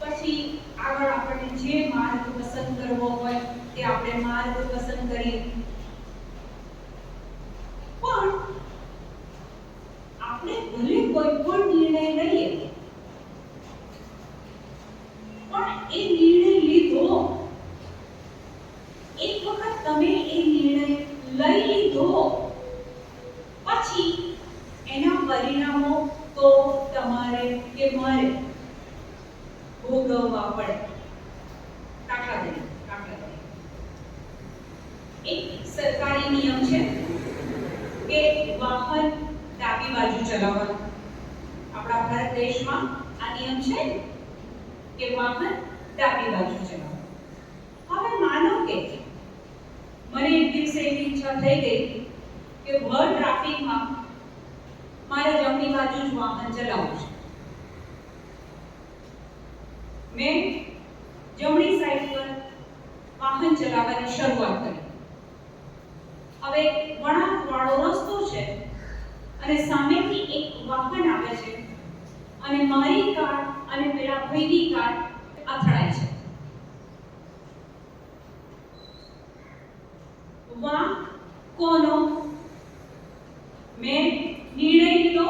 Speaker 1: પછી આગળ આપણને જે માર્ગ પસંદ કરવો હોય તે આપણે માર્ગ પસંદ કરીએ. પણ આપણે ભલે કોઈ પણ નિર્ણય લઈએ, પણ એ નિર્ણય લીધો, એક વખત તમે એ નિર્ણય લઈ લીધો પછી એના પરિણામો તો તમારે કે મારે ભોગવવા પડે. દાખલા તરીકે એક સરકારી નિયમ છે કે વાહન ડાબી બાજુ ચલાવવાનું. આપણા ભારત દેશમાં આ નિયમ છે કે વાહન ડાબી બાજુ ચલાવવાનું. હવે માનો કે મને એક દિવસે એવી ઈચ્છા થઈ ગઈ કે ભર ટ્રાફિકમાં મારે જમણી બાજુ જ વાહન ચલાવવું છે. મેં જમણી સાઈડ પર વાહન ચલાવવાની શરૂઆત કરી. હવે વળાંકવાળો રસ્તો છે અને સામેથી એક વાહન આવે છે અને મારી કાર અને પેલા ભાઈની કાર અથડાય છે. વાંક કોનો? મેં નિર્ણય લીધો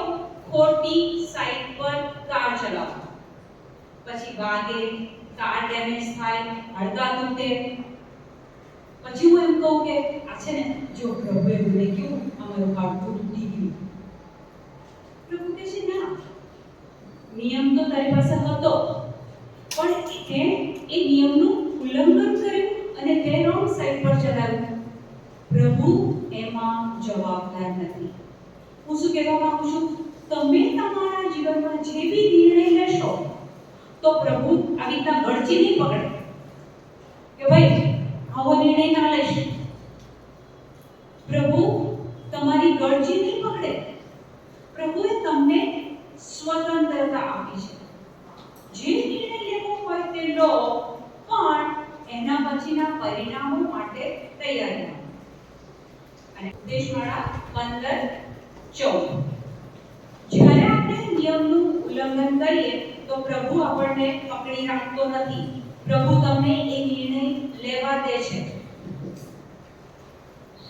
Speaker 1: ખોટી સાઈડ પર કાર ચલાવવાનો. પછી વાગે, કાર ડેમેજ થાય, હડકા તૂટે. પછી હું એમ કહું કે આ છે ને, જો પ્રભુએ મને કહ્યું અમારું હાડકું તૂટી ગયું. પ્રભુ કહે છે ના, નિયમ તો તારી પાસે હતો, પણ તે એ નિયમનું ઉલ્લંઘન કર્યું અને તે રોંગ સાઈડ પર ચલાવ્યું. પ્રભુ એમાં જવાબદાર નથી. હું શું કહેવા માંગુ છું? તમે તમારા જીવનમાં જે બી નિર્ણય લેશો તો પ્રભુ આવી રીતના ગળચી નહીં પકડે કે ભાઈ આવો નિર્ણય ના લેશે. તમારી ગળજી નહીં પકડે. પ્રભુએ તમને સ્વતંત્રતા આપી છે. જે નિર્ણય લેવો હોય તે લો, પણ એના પછીના પરિણામો માટે તૈયાર રહો. અને ઉપદેશમાળા 15:14. જ્યારે આપણે નિયમનું ઉલ્લંઘન કરીએ તો પ્રભુ આપણને પકડી રાખતો નથી. પ્રભુ તમને એ નિર્ણય લેવા દે છે.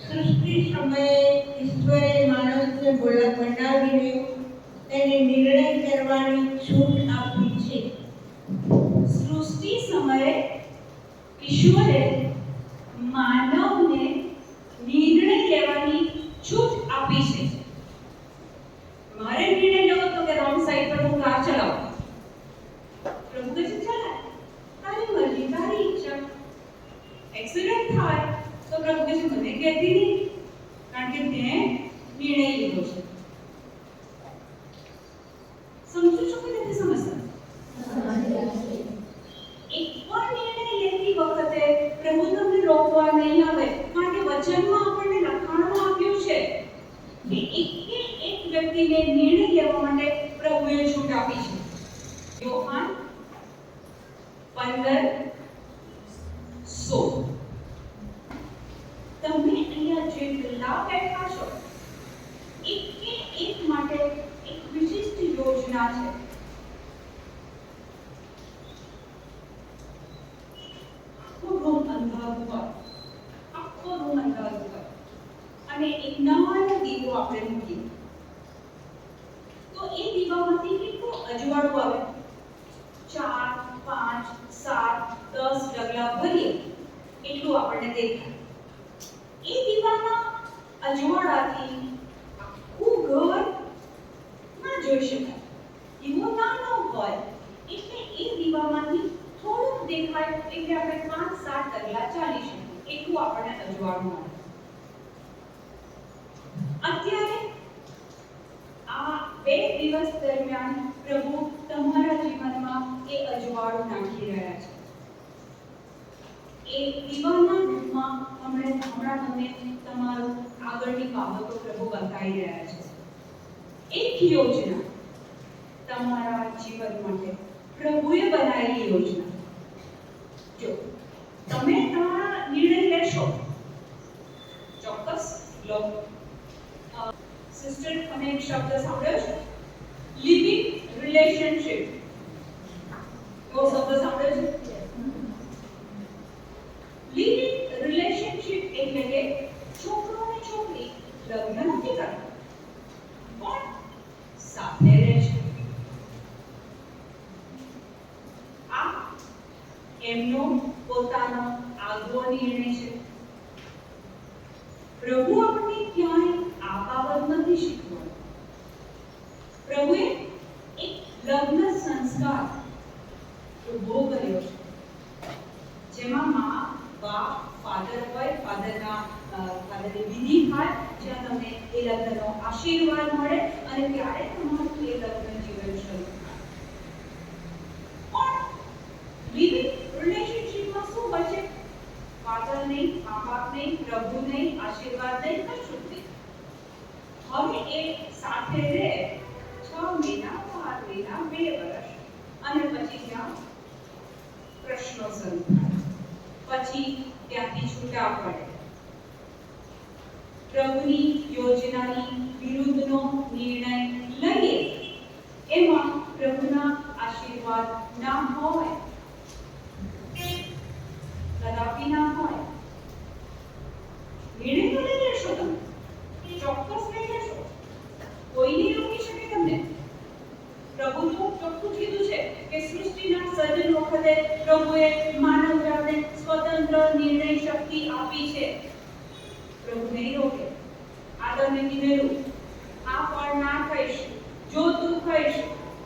Speaker 2: સૃષ્ટિ સમયે ઈશ્વરે માણસને બનાવીને તેને નિર્ણય કરવાની છૂટ આપી છે.
Speaker 1: સૃષ્ટિ સમયે ઈશ્વરે માનવને નિર્ણય લેવાની છૂટ આપી છે. મારે નિર્ણય લેવો તો કે રોંગ સાઈડ પર હું કાર ચલાવું. પ્રભુ કહે છે ચલાય, તારી મરજી, તારી ઈચ્છા. એક્સિડન્ટ થાય તો પ્રભુ કહે છે મને કહેતી નહીં, કારણ કે તે નિર્ણય લીધો છે. સમજો છો કે નથી સમજતા? એક પણ નિર્ણય લેતી વખતે પ્રભુ તમને રોકવા નહીં આવે, કારણ કે વચનમાં આપણને લખાણમાં આપ્યું છે કે એક વ્યક્તિને નિર્ણય લેવા માટે પ્રભુએ છૂટ આપી છે. યોહાન 15:16. તમે અહીંયા જેટલા બેઠા છો, એક માટે એક વિશિષ્ટ યોજના છે. આખો રૂમ અંધારું હોય, અને એક નાનો દીવો આપણે મૂકીએ તો એ દીવામાંથી કેટલું અજવાળું આવે? 4, 5, 7, 10 ડગલા ભરીએ એટલું આપણને દેખાય. એ દીવાના અજવાળાથી આખું ઘર ના જોઈ શકાય. દીવો નાનો હોય એટલે એ દીવામાંથી થોડુંક દેખાય, એટલે આપણે 5-7 ડગલા ચાલી શકીએ એટલું આપણને અજવાળું મળે. અત્યારે આ 2 દિવસ દરમિયાન પ્રભુ તમારા જીવનમાં એ અજવાળું નાખી રહ્યા છે. એ દીવાના રૂપમાં હમણાં તમને તમારું આગળની બાબતો પ્રભુ બતાવી રહ્યા છે. એક યોજના તમારા જીવન માટે પ્રભુએ બનાવેલી યોજના. જો તમે તમારા નિર્ણય લેશો, ચોક્કસ લો. સિસ્ટર, તમે એક શબ્દ સાંભળ્યો છે, લિવિંગ રિલેશનશિપ. એવો શબ્દ સાંભળ્યો છે? લિવિંગ રિલેશનશિપ એટલે કે છોકરો અને છોકરી લગ્ન નથી કરતા, પણ સાથે રહે છે. આ એમનો પોતાનો આગવો નિર્ણય છે. પ્રભુ આપણને ક્યાંય આ બાબત નથી શીખવાડ્યું. પ્રભુએ એક લગ્ન સંસ્કાર ઉભો કર્યો છે, જેમાં મા, બાપ, ફાધર હોય, ફાધરની વિધિ થાય, જ્યાં તમને એ લગ્નનો આશીર્વાદ મળે અને ત્યારે તમારું એ લગ્ન જીવન શરૂ થાય. પણ લિવિંગ રિલેશનશિપમાં શું હોય છે? ફાધર નહીં, મા બાપ નહીં, પ્રભુ નહીં, આશીર્વાદ નહીં, કશું નહીં. હવે એ સાથે રહે 6 મહિના, 12 મહિના, 2 વર્ષ, અને પછી ત્યાં પ્રશ્નો શરૂ થાય. પછી ત્યાંથી છૂટા પડે. પ્રભુની યોજનાની વિરુદ્ધનો નિર્ણય લઈએ એમાં પ્રભુના આશીર્વાદ ના હોય, કદાપી ના હોય. નિર્ણય લઈ લેશો, તમે ચોક્કસ લઈ લેશો, કોઈ નહીં રોકી શકે તમને. પ્રભુ તો ચોખ્ખું કીધું છે કે સૃષ્ટિના સર્જન વખતે પ્રભુએ માનવ જાતને સ્વતંત્ર નિર્ણય શક્તિ આપી છે. પ્રભુ નહીં રોકે. આદમને કીધેલું, આ ફળ ના ખાઈશ, જો તું ખાઈશ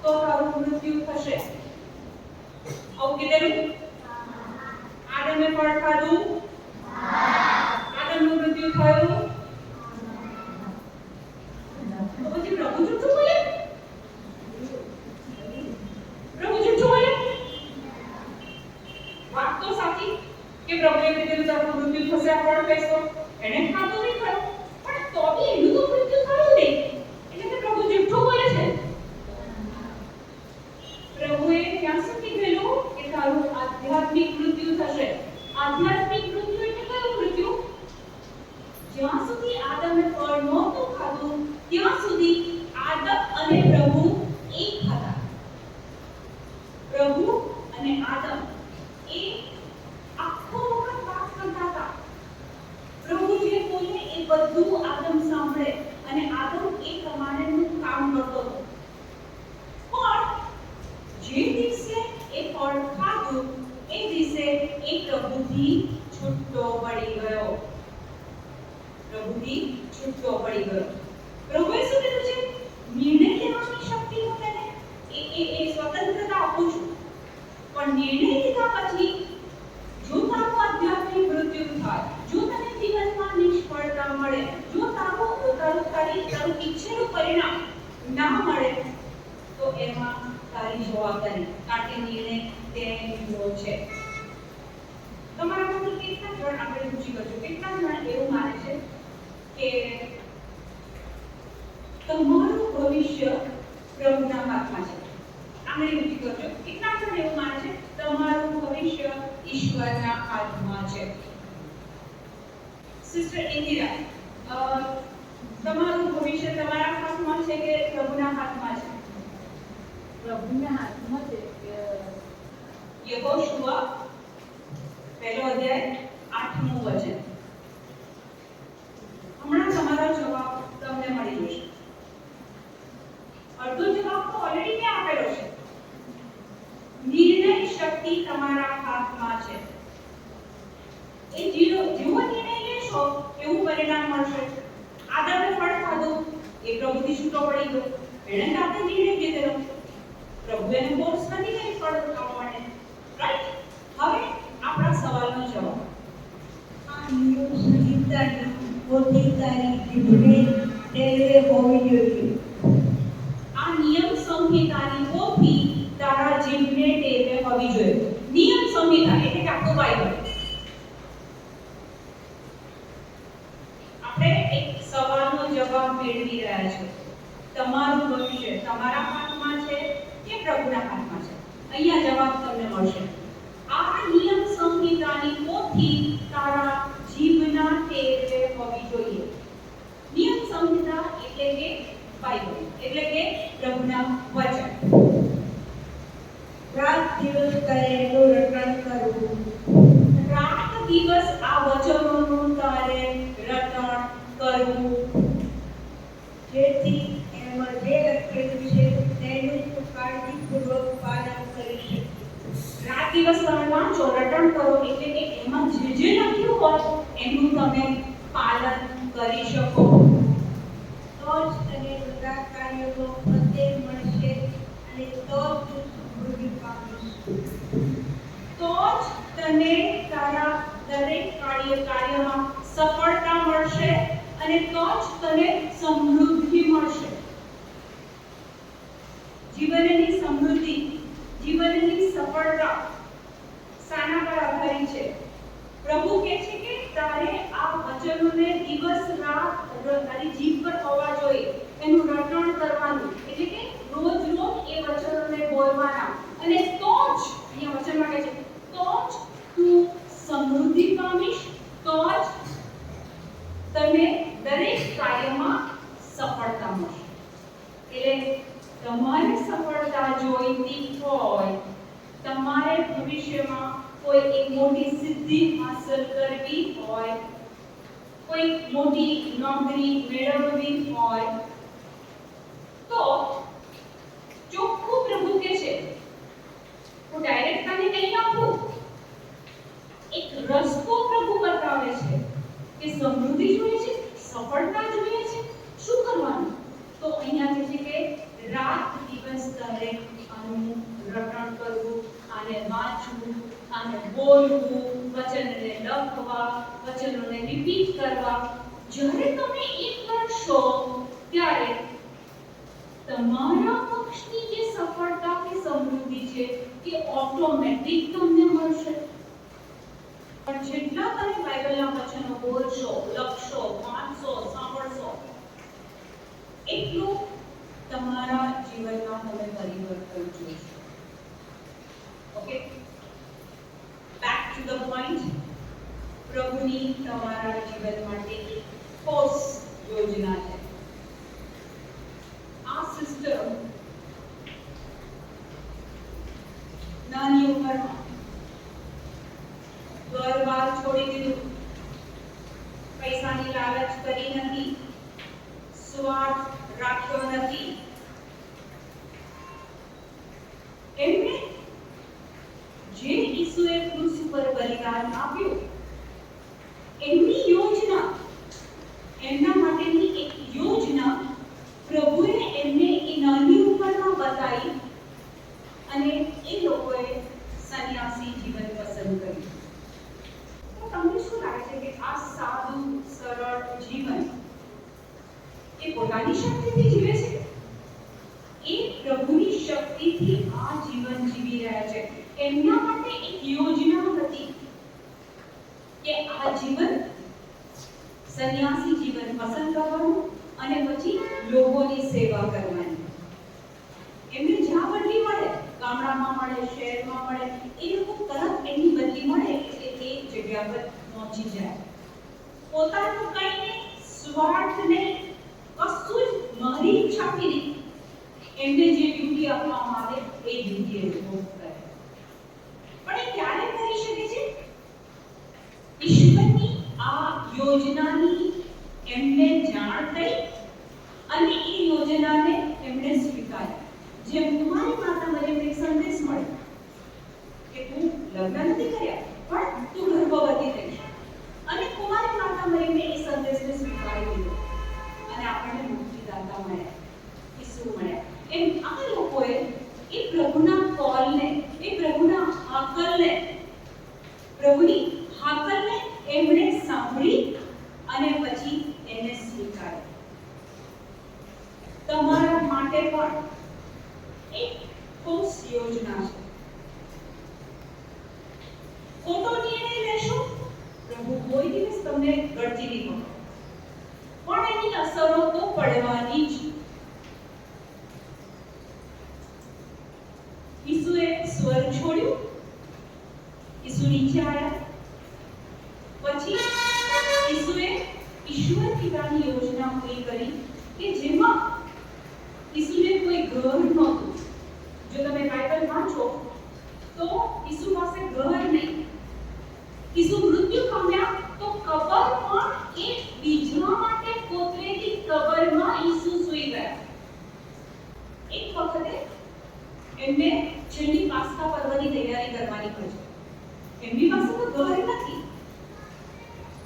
Speaker 1: તો તારું મૃત્યુ થશે. આવું કીધેલું. આદમે ફળ ખાધું, આદમનું મૃત્યુ થયું. તો પછી પ્રભુ જૂઠું બોલે? પ્રભુ જૂઠું બોલે? વાત તો સાચી કે પ્રભુએ કીધેલું તારું મૃત્યુ થશે, આ ફળ ખાઈશ તો એને ખાધું નહીં ખરું, પણ તો બી એનું તો મૃત્યુ બધું આદમ સાંભળે અને આદમ એ પ્રમાણેનું કામ કરતો હતો. પણ જે દિવસે એ ફળ ખાધું એ દિવસે એ પ્રભુથી છૂટો પડી ગયો. પ્રભુએ શું કીધું છે? નિર્ણય લેવાની શક્તિ હું તને એ સ્વતંત્રતા આપું છું, પણ નિર્ણય લીધા પછી જો તારું આધ્યાત્મિક મૃત્યુ થાય, જો તને જીવનમાં નિષ્ફળતા મળે, જો તારું ઈચ્છેલું પરિણામ ના મળે, તો એમાં તારી જવાબદારી, કારણ કે નિર્ણય તે લીધો છે. તમારામાંથી કેટલા જણ આપણે પૂછી કરજો, કેટલા જણ એવું માને છે કે તમારું ભવિષ્ય પ્રભુના હાથમાં છે? આપણે પૂછી કરજો, કેટલા જણ એવું માને છે તમારું ભવિષ્ય ઈશ્વરના હાથમાં છે? સિસ્ટર ઇન્દિરા, તમારું ભવિષ્ય તમારા હાથમાં છે કે પ્રભુના હાથમાં છે?
Speaker 2: પ્રભુના હાથમાં છે.
Speaker 1: યહોશુઆ પહેલો અધ્યાય 8મું વચન. હમણાં તમારો જવાબ તમને મળી જશે. અડધો જવાબ તો ઓલરેડી મેં આપેલો છે. નિર્ણય શક્તિ તમારા હાથમાં છે. એ જેવો નિર્ણય લેશો એવું પરિણામ મળશે. આદમે ફળ ખાધું, એ પ્રભુથી છૂટો પડી ગયો, એણે જાતે નિર્ણય લીધેલો. પ્રભુ એને ફોર્સ નથી કરી ફળ ખાવા માટે, રાઈટ? હવે આપણા સવાલનો જવાબ.
Speaker 2: આ નિયમ સંહિતાની પોતી તારી જીભને ટેરવે હોવી જોઈએ.
Speaker 1: આ નિયમ સંહિતાની પોથી તારા જીભને ટેરવે હોવી જોઈએ. નિયમ સંહિતા એટલે કે આખું બાઇબલ. આપણે એક સવાલનો જવાબ મેળવી રહ્યા છે. તમારું ભવિષ્ય તમારા હાથમાં છે કે પ્રભુના હાથમાં છે? અહીંયા જવાબ તમને મળશે. આ નિયમ સંહિતાની પોથી તારા જીભના ટેરવે હોવી જોઈએ. નિયમ સંહિતા એટલે કે બાઇબલ, એટલે કે પ્રભુના વચન.
Speaker 2: રાત દિવસ કરેલું રટણ કરવું.
Speaker 1: રાત દિવસ આ વચનોનું તારે રટણ કરવું,
Speaker 2: જેથી એમાં જે લખેલું છે તેનું તું કાળજીપૂર્વક પાલન કરી શકે.
Speaker 1: રાત દિવસ તમે વાંચો, રટણ કરો, એટલે કે એમાં જે લખ્યું હોય એનું તમે પાલન કરી શકો.
Speaker 2: તો જ તને બધા કાર્યોનો પ્રત્યય મળશે અને તો જ તું સમૃદ્ધિ પામીશ.
Speaker 1: તો જ તને તારા દરેક કાર્યમાં સફળતા મળશે અને તો જ તને સમૃદ્ધિ મળશે. જીવનની સમૃદ્ધિ, જીવનની સફળતા શાના પર આધારિત છે? પ્રભુ કહે છે કે તારે આ વચનોને દિવસ રાત તારી જીભ પર હોવા જોઈએ, એનું રટણ કરવાનું, એટલે કે રોજ રોજ એ વચનોને બોલવાના, અને તો જ અહીંયા વચનમાં કહે છે તો જ તું સમૃદ્ધિ પામીશ, તો જ તને દરેક કાર્યમાં સફળતા મળશે. એટલે તમારે સફળતા જોઈતી હોય, તમારે ભવિષ્યમાં કોઈ એક મોટી સિદ્ધિ હાંસલ કરવી હોય, કોઈ મોટી નોકરી મેળવવી હોય, તો ચોખ્ખું પ્રભુ કહે છે, હું ડાયરેક્ટ તને કહી નાખું, એક રસ્તો પ્રભુ બતાવે છે કે સમૃદ્ધિ જોઈએ છે, સફળતા જોઈએ છે, શું કરવાનું? તો અહીંયા કહે છે કે રાત દિવસ તારે આનું રટણ કરવું, આને વાંચવું, આને બોલવું, વચનને લખવા, વચનોને રિપીટ કરવા. જ્યારે તમે એ કરશો ત્યારે તમારા પક્ષની જે સફળતા કે સમૃદ્ધિ છે કે ઓટોમેટિક તમને મળશે. પણ જેટલા તમે બાઇબલના વચનો બોલશો, લખશો, વાંચશો, સાંભળશો, એટલું તમારા જીવનમાં તમે પરિવર્તન જોશો. Okay, back to the point. પ્રભુની તમારા જીવન માટે ઠોસ યોજના છે. આ સિસ્ટમ નાની ઉંમરમાં ઘર-બાર છોડી દીધું, પૈસા પૈસાની લાલચ કરી નથી, સ્વાર્થ રાખ્યો નથી. એમને જે ઈસુએ ક્રૂસ ઉપર બલિદાન આપ્યું, એમની યોજના, એમના માટેની એક યોજના પ્રભુએ એમને એ નાની ઉંમરમાં બતાવી અને એ લોકોએ સંન્યાસી જીવન પસંદ કર્યું. તો તમને શું લાગે છે કે આ સાદું સરળ જીવન એ પોતાની શક્તિથી જીવે છે? એ પ્રભુની શક્તિથી આ જીવન જીવી રહ્યા છે. એમના માટે એક યોજના હતી કે આ જીવન સંન્યાસી જીવન પસંદ કરવાનું અને પછી લોકોની સેવા કરવાની. એમને જ્યાં બદલી મળે, ગામડામાં મળે, શહેરમાં મળે, એ લોકો તરત એની બદલી મળે એટલે એ જગ્યા પર પહોંચી જાય. પોતાનું કંઈ નહીં, સ્વાર્થ નહીં, કશું જ મારી ઈચ્છાથી નહીં. એમને જે ડ્યુટી આપવામાં આવે એ ડ્યુટી એ લોકો કરે. પણ એ ક્યારે કરી શકે છે? ઈશ્વરની આ યોજનાની એમને જાણ થઈ અને એ યોજનાને એમણે સ્વીકારી. જેમ કુમારી માતા મરિયમને એક સંદેશ મળ્યો કે તું લગ્ન નથી કર્યા પણ તું ગર્ભવતી થઈશ, અને કુમારી માતા મરિયમને એ સંદેશને સ્વીકારી લીધો અને આપણને મુક્તિદાતા મળ્યા, ઈસુ મળ્યા. એમ આ લોકોએ એ પ્રભુના કોલને, એ પ્રભુના હાકલને, પ્રભુની હાકલને એમણે સાંભળી અને પછી એને સ્વીકારી. તમારા માટે પણ એક ઠોસ યોજના છે. ખોટો નિર્ણય લેશો, પ્રભુ કોઈ દિવસ તમને ગળતી નહીં કરે, પણ એની અસરો તો પડવાની જ. ઈસુએ સ્વર્ગ છોડ્યું, ઈસુ નીચે આવ્યા, પછી ઈસુએ ઈશ્વર પિતાની યોજના પૂરી કરી કે જેમાં ઈસુને કોઈ ઘર નહોતું. જો તમે બાઇબલ વાંચો તો ઈસુ પાસે ઘર નહીં. ઈસુ મૃત્યુ પામ્યા તો કબર પણ એ બીજા માટે કોતરેલી કબરમાં ઈસુ સૂઈ ગયા. એક વખતે એમને છેલ્લી પાસ્કા પર્વની તૈયારી કરવાની હોય છે. એમની પાસે તો ઘર નથી.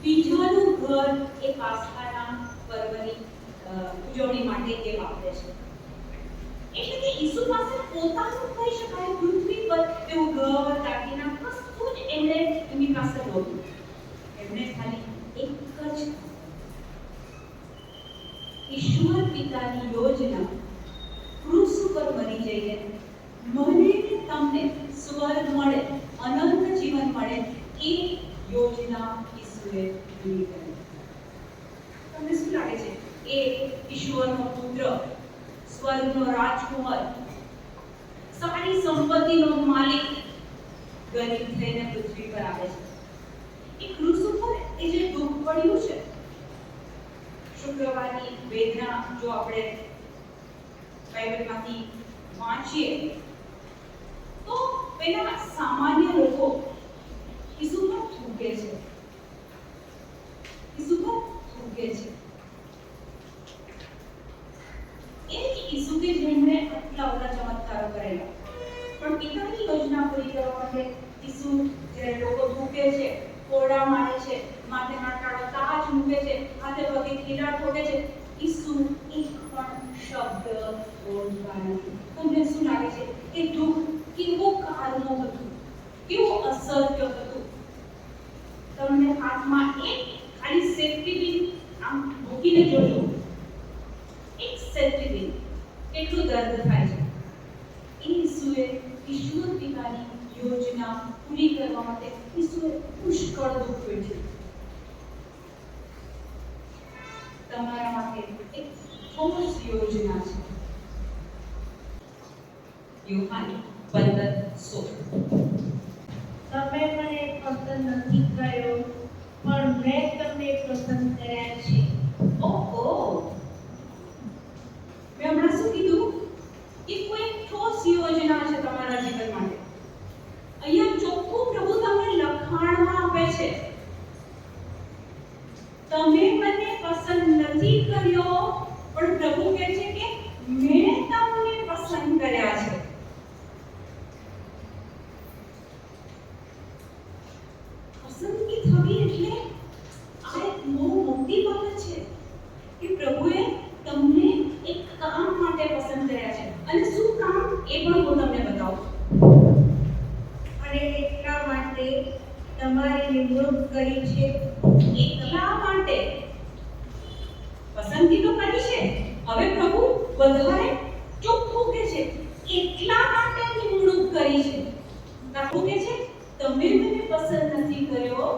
Speaker 1: બીજાનું ઘર એ પાસ્કાના પર્વની ઉજવણી માટે એ વાપરે છે. એટલે કે ઈસુ પાસે પોતાનું કહી શકાય પૃથ્વી પર એવું ઘર, દાગીના કશું જ એમની પાસે નહોતું. એમણે ખાલી એક જ ઈશ્વર પિતાની યોજના ક્રૂસ ઉપર મરી જઈને મને તમને સ્વર્ગ મળે, અનંત જીવન મળે, એ યોજના ઈસુએ પૂરી કરી. તમને શું લાગે છે? એ ઈશ્વરનો પુત્ર, સ્વર્ગનો રાજકુમાર, સારી સંપત્તિનો માલિક ગરીબ થઈને પૃથ્વી પર આવે છે. એ ક્રૂસ ઉપર એ જે દુઃખ પડ્યું છે, શુક્રવારની વેદના જો આપણે બાઇબલમાંથી વાંચીએ તો પેલા સામાન્ય લોકો ઈસુ પર થૂકે છે, ઈસુ પર થૂકે છે. એ જ ઈસુ કે જેમણે આટલા બધા ચમત્કારો કરેલા, પણ પિતાની યોજના પૂરી કરવા માટે ઈસુ જ્યારે લોકો થૂકે છે, કોરડા મારે છે, માથે નાટાળો તાજ મૂકે છે, હાથે પગે ખીલા ઠોકે છે, ઈસુ એક પણ શબ્દ બોલતા નથી. તમને શું લાગે છે કે દુઃખ કેવો કારનું હતું, કેવું અસત્ય હતું? તમને હાથમાં એક ખાલી સેફ્ટી પિન આમ મૂકીને જોજો, એક સેફ્ટી પિન કેટલું દર્દ થાય છે. ઈસુએ ઈશ્વર પિતાની યોજના પૂરી કરવા માટે ઈસુએ પુષ્કળ દુઃખ વેઠ્યું. તમારા માટે એક ઠોસ યોજના છે. યોહાન 15:16.
Speaker 2: તમે મને પસંદ નથી કર્યો, પણ મેં તમને પસંદ કર્યા છે.
Speaker 1: ઓહો, મેં હમણાં શું કીધું કે કોઈ ઠોસ યોજના છે તમારા જીવન માટે. અહીંયા ચોખ્ખું પ્રભુ તમને લખાણમાં આપે છે, તમે મને પસંદ નથી કર્યો, પણ પ્રભુ કહે છે કે મેં તમને પસંદ કર્યા છે. પસંદગી થવી એટલે આ એક બહુ મોટી બાબત છે કે પ્રભુએ તમને એક કામ માટે પસંદ કર્યા છે. અને શું કામ એ પણ હું તમને બતાવું.
Speaker 2: અને એટલા માટે તમારી નિમણૂક કરી છે.
Speaker 1: એટલા માટે પસંદગી તો કરી છે. હવે પ્રભુ વધારે ચોખ્ખું કહે છે, એટલા માટે નિમણૂક કરી છે. પ્રભુ કહે છે તમે મને પસંદ નથી કર્યો,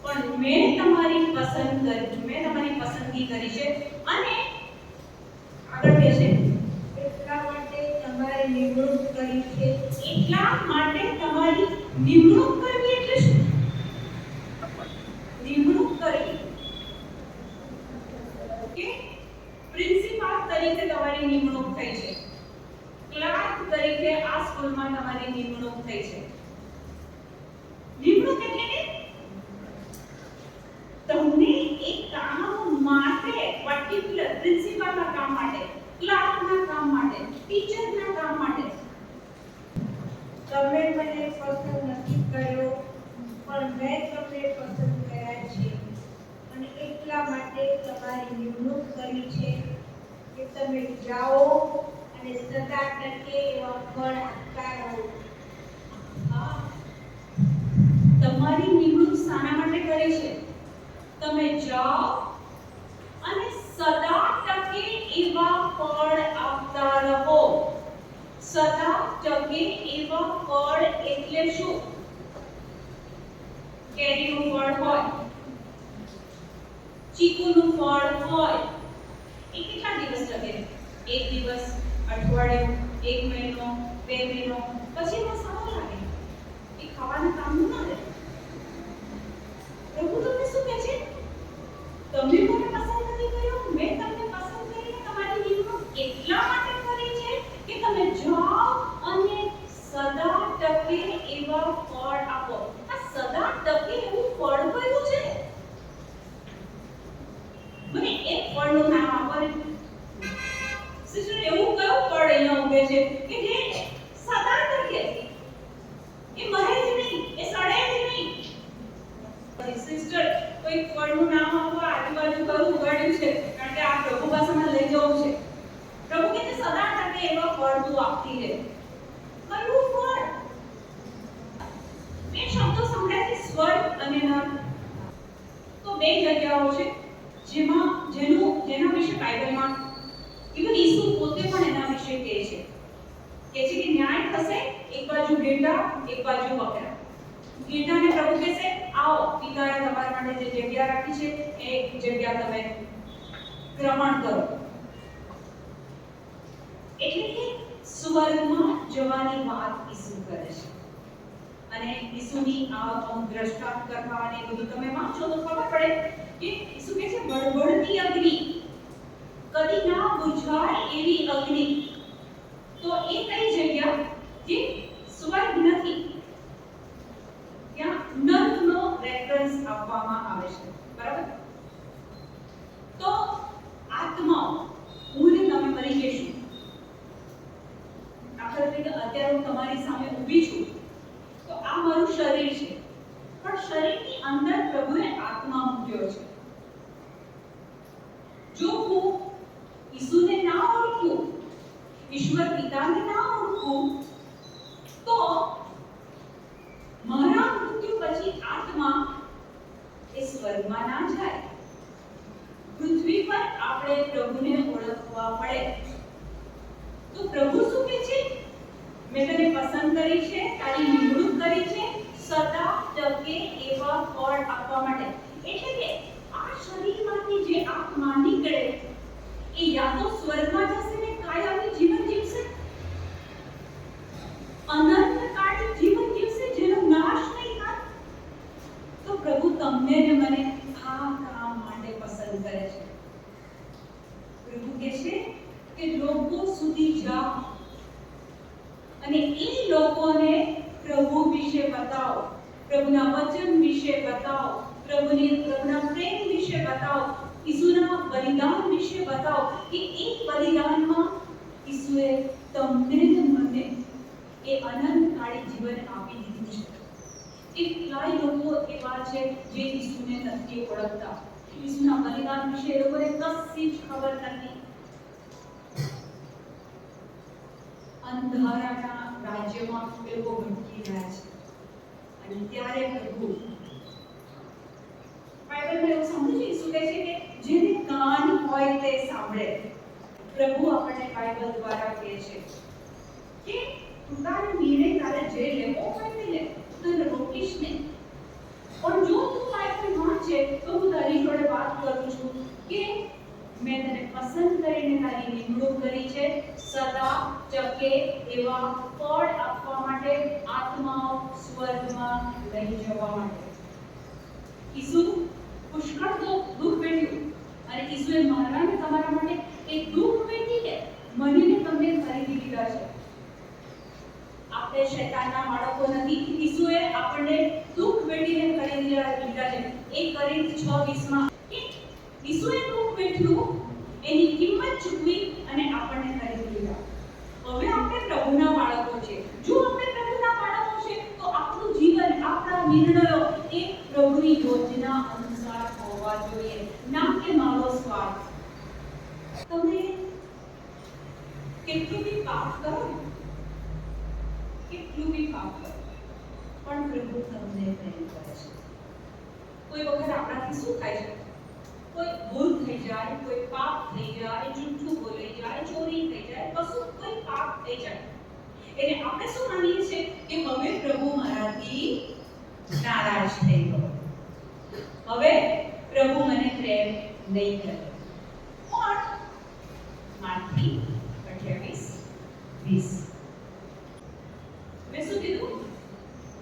Speaker 1: પણ મેં તમારી પસંદગી કરી છે. અને આગળ કહે છે
Speaker 2: એટલા માટે તમારી નિમણૂક કરી છે.
Speaker 1: એટલા માટે તમારી નિમણૂક કરવી એટલે શું? નિમણૂક કરવી કે પ્રિન્સિપાલ તરીકે તમારી નિમણૂક થઈ છે, ક્લાર્ક તરીકે આ સ્કૂલમાં તમારી નિમણૂક થઈ છે. નિમણૂક એટલે કે તમને એક કામ માટે, પર્ટિક્યુલર પ્રિન્સિપાલના કામ માટે, ક્લાર્કના કામ માટે, ટીચરના કામ માટે.
Speaker 2: તમે મને પસંદ નથી કર્યો, પણ મેં તમને પસંદ કર્યા છે. અને એટલા માટે તમારી નિમણૂક કરી છે કે તમે જાઓ અને સદા ટકે એવા ફળ આપતા રહો.
Speaker 1: હા, તમારી નિમણૂક શાના માટે કરી છે? તમે જાઓ અને સદા ટકે એવા ફળ આપતા રહો. સદા ટકે એવા ફળ એટલે શું? કેરીનું ફળ હોય, ચીકુનું ફળ હોય, એ કેટલા દિવસ ટકે? એક દિવસ, અઠવાડિયું, એક મહિનો, 2 મહિનો, પછી એમાં સારું લાગે, એ ખાવાના કામનું ના રહે. પ્રભુ તમને શું કહે છે? તમે મને પસંદ નથી કર્યો, મેં તમને પસંદ કરીને તમારી નિમણૂક એટલા માટે કરી છે કે તમે જાઓ અને સદા ટકે એવા ફળ આપો. આ સદા ટકે એવું ફળ કયું છે? મને એક ફળનું નામ આપો ને. સિસ્ટર, એવું કયું ફળ અહીંયા ઉગે છે કે જે સદા ટકે, એ મરે જ નહીં, એ સડે જ નહીં? સિસ્ટર, કોઈ ફળનું નામ આપો, આજુબાજુ કયું ઉગાડ્યું છે, કારણ કે આ પ્રભુ પાસેમાં લઈ જવું છે. પ્રભુ કહે છે સદા ટકે એવા ફળ તું આપતી રહે. કયું ફળ? મેં શબ્દો સંભળાય છે સ્વર્ગ અને નર્ક. તો બે જગ્યાઓ છે જેના વિશે બાઇબલમાં ઇવન ઈસુ પોતે પણ એના વિશે કહે છે કે ન્યાય થશે, એક બાજુ ગેંડા, એક બાજુ બકરા. ગેંડાને પ્રભુ કહેશે આવો, પિતાએ તમારા માટે જે જગ્યા રાખી છે એ જગ્યા તમે ગ્રહણ કરો. એટલે કે સ્વર્ગમાં જવાની વાત ઈસુ કરે છે. અને ઈસુની આ દ્રષ્ટાંત કથા અને બધું તમે વાંચો તો ખબર પડે કે ઈસુ કહે છે બળબળતી અગ્નિ, કદી ના બુઝાય એવી અગ્નિ. તો એ કઈ જગ્યા જે સ્વર્ગ નથી, ત્યાં નર્કનો રેફરન્સ આપવામાં આવે છે. બરાબર? તો આત્મા, હું ને તમે મરી જઈશું. દાખલા તરીકે અત્યારે હું તમારી સામે ઊભી છું, તો આ મારું શરીર છે, પણ શરીરની અંદર પ્રભુએ આત્મા મૂક્યો છે. જો હું ઈસુને ના ઓળખું, ઈશ્વર પિતાને ના ઓળખું, તો મારા મૃત્યુ પછી આત્મા એ સ્વર્ગમાં ના જાય. પૃથ્વી પર આપણે પ્રભુને ઓળખવા પડે. તો પ્રભુ શું કહે છે? મેં તને પસંદ કરી છે, તારી નિમણૂક કરી છે સદા ટકે એવા ફળ આપવા માટે. એટલે કે આ શરીરમાંથી જે આત્મા નીકળે એ યા તો સ્વર્ગમાં જશે ને કાયમી જીવન જીવશે, અનંતકાળી જીવન જીવશે જેનો નાશ નહીં થાય. તો પ્રભુ તમને ને મને આ કામ માટે પસંદ કરે છે. પ્રભુ કહે છે કે લોકો સુધી જાઓ અને એ લોકોને પ્રભુ વિશે બતાવો, પ્રભુના વચન વિશે બતાવો, પ્રભુના પ્રેમ વિશે બતાવો, ઈસુના બલિદાન વિશે બતાવો કે એ બલિદાનમાં ઈસુએ તમને ને મને એ અનંતકાળી જીવન આપી દીધું છે. કેટલાય લોકો એવા છે જે ઈસુને નથી ઓળખતા, ઈસુના બલિદાન વિશે એ લોકોને કશી જ ખબર નથી. અંધારાના રાજ્યમાં એ લોકો ભટકી રહ્યા છે. અને ત્યારે પ્રભુ બાઇબલમાં એવું સમજે ઈસુ કહે છે કે જેને કાન હોય તે સાંભળે. પ્રભુ આપણને બાઇબલ દ્વારા કહે છે કે તારે નિર્ણય તારે જે લેવો હોય તે લે, તને રોકીશ નહીં. પણ જો તું બાઇબલ વાંચે તો હું તારી જોડે વાત કરું છું કે મેં તને પસંદ કરીને તારી નિમણૂક કરી છે સદા ટકે એવા ફળ આપવા માટે, આત્માઓ સ્વર્ગમાં લઈ જવા માટે. ઈસુ પુષ્કળ દુઃખ વેઠ્યું અને ઈસુએ મારા અને તમારા માટે એ દુઃખ વેઠીને મને ને તમને ખરીદી લીધા છે. આપણે શૈતાનના બાળકો નથી. ઈસુએ આપણને દુઃખ વેઠીને ખરીદી લીધા છે. 1 કોરિન્થ 6:20 ઈસુએ દુઃખ વેઠ્યું, એની કિંમત ચૂકવી અને આપણને ખરીદી લીધા. હવે આપણે પ્રભુના બાળકો છે. જો આપણે પ્રભુના બાળકો છે તો આપણું જીવન, આપણા નિર્ણયો એ પ્રભુની યોજના અનુસાર હોવા જોઈએ, ના કે મારો સ્વાર્થ. તમે કેટલું બી પાપ કરો, પણ પ્રભુ તમને પ્રેમ કરે છે. કોઈ વખત આપણાથી શું થાય છે? કોઈ ભૂલ થઈ જાય, કોઈ પાપ થઈ જાય, જૂઠું બોલાઈ જાય, ચોરી થઈ જાય, કશું કોઈ પાપ થઈ જાય, એટલે આપણે શું માનીએ છીએ કે હવે પ્રભુ મારાથી નારાજ થઈ ગયો, હવે પ્રભુ મને પ્રેમ નહીં કરે. પણ માથી 28:20 મેં શું કીધું?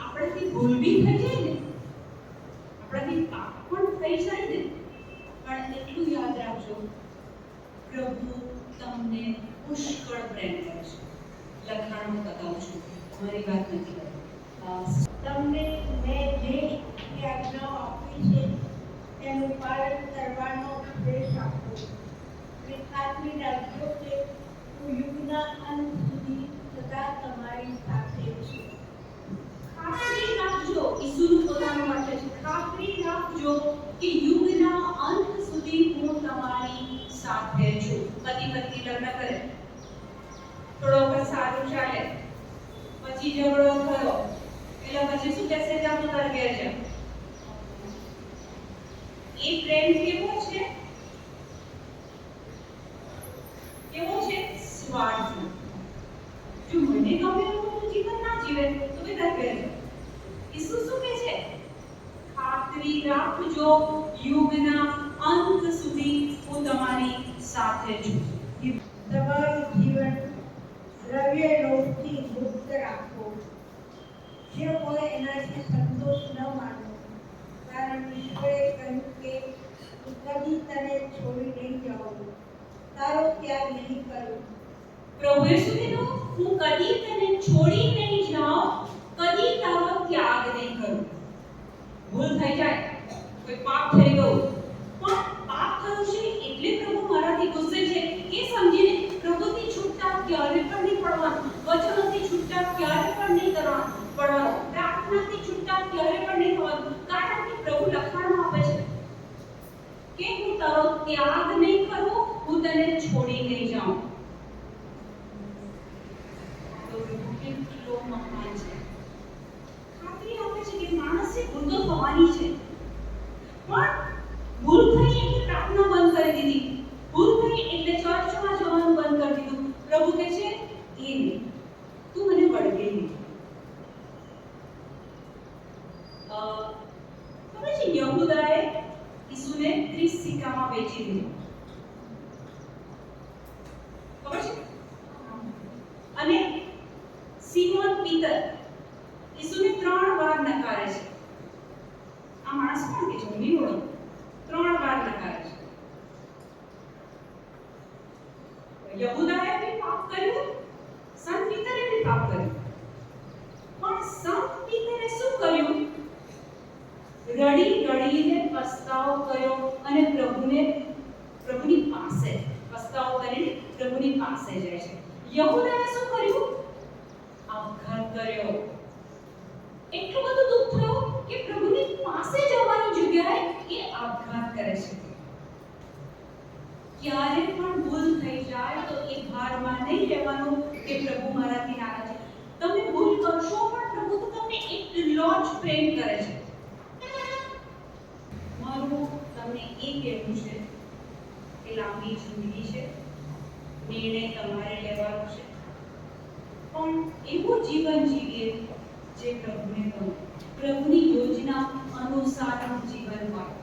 Speaker 1: આપણાથી ભૂલ બી થઈ જાય ને, આપણાથી પાપ પણ થઈ જાય ને, પણ એટલું યાદ રાખજો, પ્રભુ તમને પુષ્કળ પ્રેમ કરે છે. લખાણમાં બતાવું છું, મારી વાત નથી કરતી.
Speaker 2: તમને મેં જે આજ્ઞાઓ આપી છે તેનું પાલન કરવાનો ઉપદેશ આપો અને ખાતરી રાખજો કે હું યુગના અંત સુધી સદા તમારી સાથે છું.
Speaker 1: ખાતરી રાખજો, ઈસુનું પોતાનું વાક્ય છે. ખાતરી રાખજો કે યુગના અંત સુધી હું તમારી સાથે છું. પતિ પત્ની લગ્ન કરે, થોડો વખત સારું ચાલે, પછી ઝઘડો થયો, એટલે પછી શું કહેશે? જા તું તાર ઘેર જા. એ પ્રેમ કેવો છે? કેવો છે? સ્વાર્થી. જો મને ગમે એવું જીવન ના જીવે તો બે તાર ઘેર જા. ઈસુ શું કહે છે? ખાતરી રાખજો, યુગના અંત સુધી હું તમારી સાથે છું.
Speaker 2: તમારું જીવન દ્રવ્ય લોભથી મુક્ત રાખો. જે હોય એનાથી સંતોષ ન માનો, કારણ ઈશ્વરે કહ્યું કે હું કદી તને છોડી નહીં જાઉં, તારો ત્યાગ નહીં કરું.
Speaker 1: પ્રભુએ શું કીધું? હું કદી તને છોડી નહીં જાઉં, કદી તારો ત્યાગ નહીં કરું. ભૂલ થઈ જાય, કોઈ પાપ થઈ ગયું, પણ પાપ થયું છે એટલે પ્રભુ મારાથી ગુસ્સે છે એ સમજીને પ્રભુથી છૂટા ક્યારે પણ નહીં પડવાનું, વચનોથી છૂટા ક્યારે પણ નહીં પડવાનું, પ્રાર્થનાથી છૂટા ક્યારે પણ નહીં થવાનું. કારણ કે પ્રભુ લખાણમાં આપે છે કે હું તારો ત્યાગ નહીં કરું, હું તને છોડી નહીં જાઉં. તો પ્રભુ કેટલો મહાન છે. ખાતરી આપે છે કે માણસે ભૂલ તો થવાની છે, પણ ભૂલ થઈ એટલે પ્રાર્થના બંધ કરી દીધી, ભૂલ થઈ એટલે ચર્ચમાં જવાનું બંધ કરી દીધું. પ્રભુ કહે છે એ નહીં, તું મને વળગે નહીં. ખબર છે યહૂદાએ ઈસુને 30 સિક્કામાં વેચી દીધો, ખબર છે? અને સિમોન પીતર ઈસુને 3 વાર નકારે છે. આ માણસ કોણ કે છે? નહીં ઓળખ, 3 વાર નકારે છે. યહૂદાએ બી પાપ કર્યું, સંત પીતરે બી પાપ કર્યું, પણ સંત પીતરે શું કર્યું? રડી રડીને પ્રભુની પાસે પસ્તાવો કરીને પ્રભુની પાસે જાય છે. યહૂદાએ શું કર્યું? આપઘાત કર્યો. એટલું બધું દુઃખ થયું કે પ્રભુની પાસે જવાની જગ્યાએ એ આપઘાત કરે છે. ક્યારે પણ ભૂલ થઈ જાય તો એ ભારમાં નહીં રહેવાનું કે પ્રભુ મારાથી નારાજ છે. તમે ભૂલ કરશો પણ પ્રભુ તો તમને એટલો જ પ્રેમ કરે છે. મારું તમને એ કહેવું છે કે લાંબી જિંદગી છે, નિર્ણય તમારે લેવાનો છે, પણ એવું જીવન જીવીએ જે પ્રભુને ગમે, પ્રભુની યોજના અનુસારનું જીવન હોય,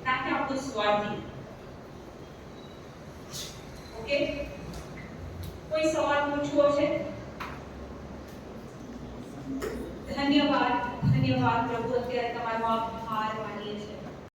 Speaker 1: ના કે આપણું સ્વાર્થી. ઓકે, કોઈ સવાલ પૂછવો છે? ધન્યવાદ પ્રભુ, અત્યારે તમારો આભાર.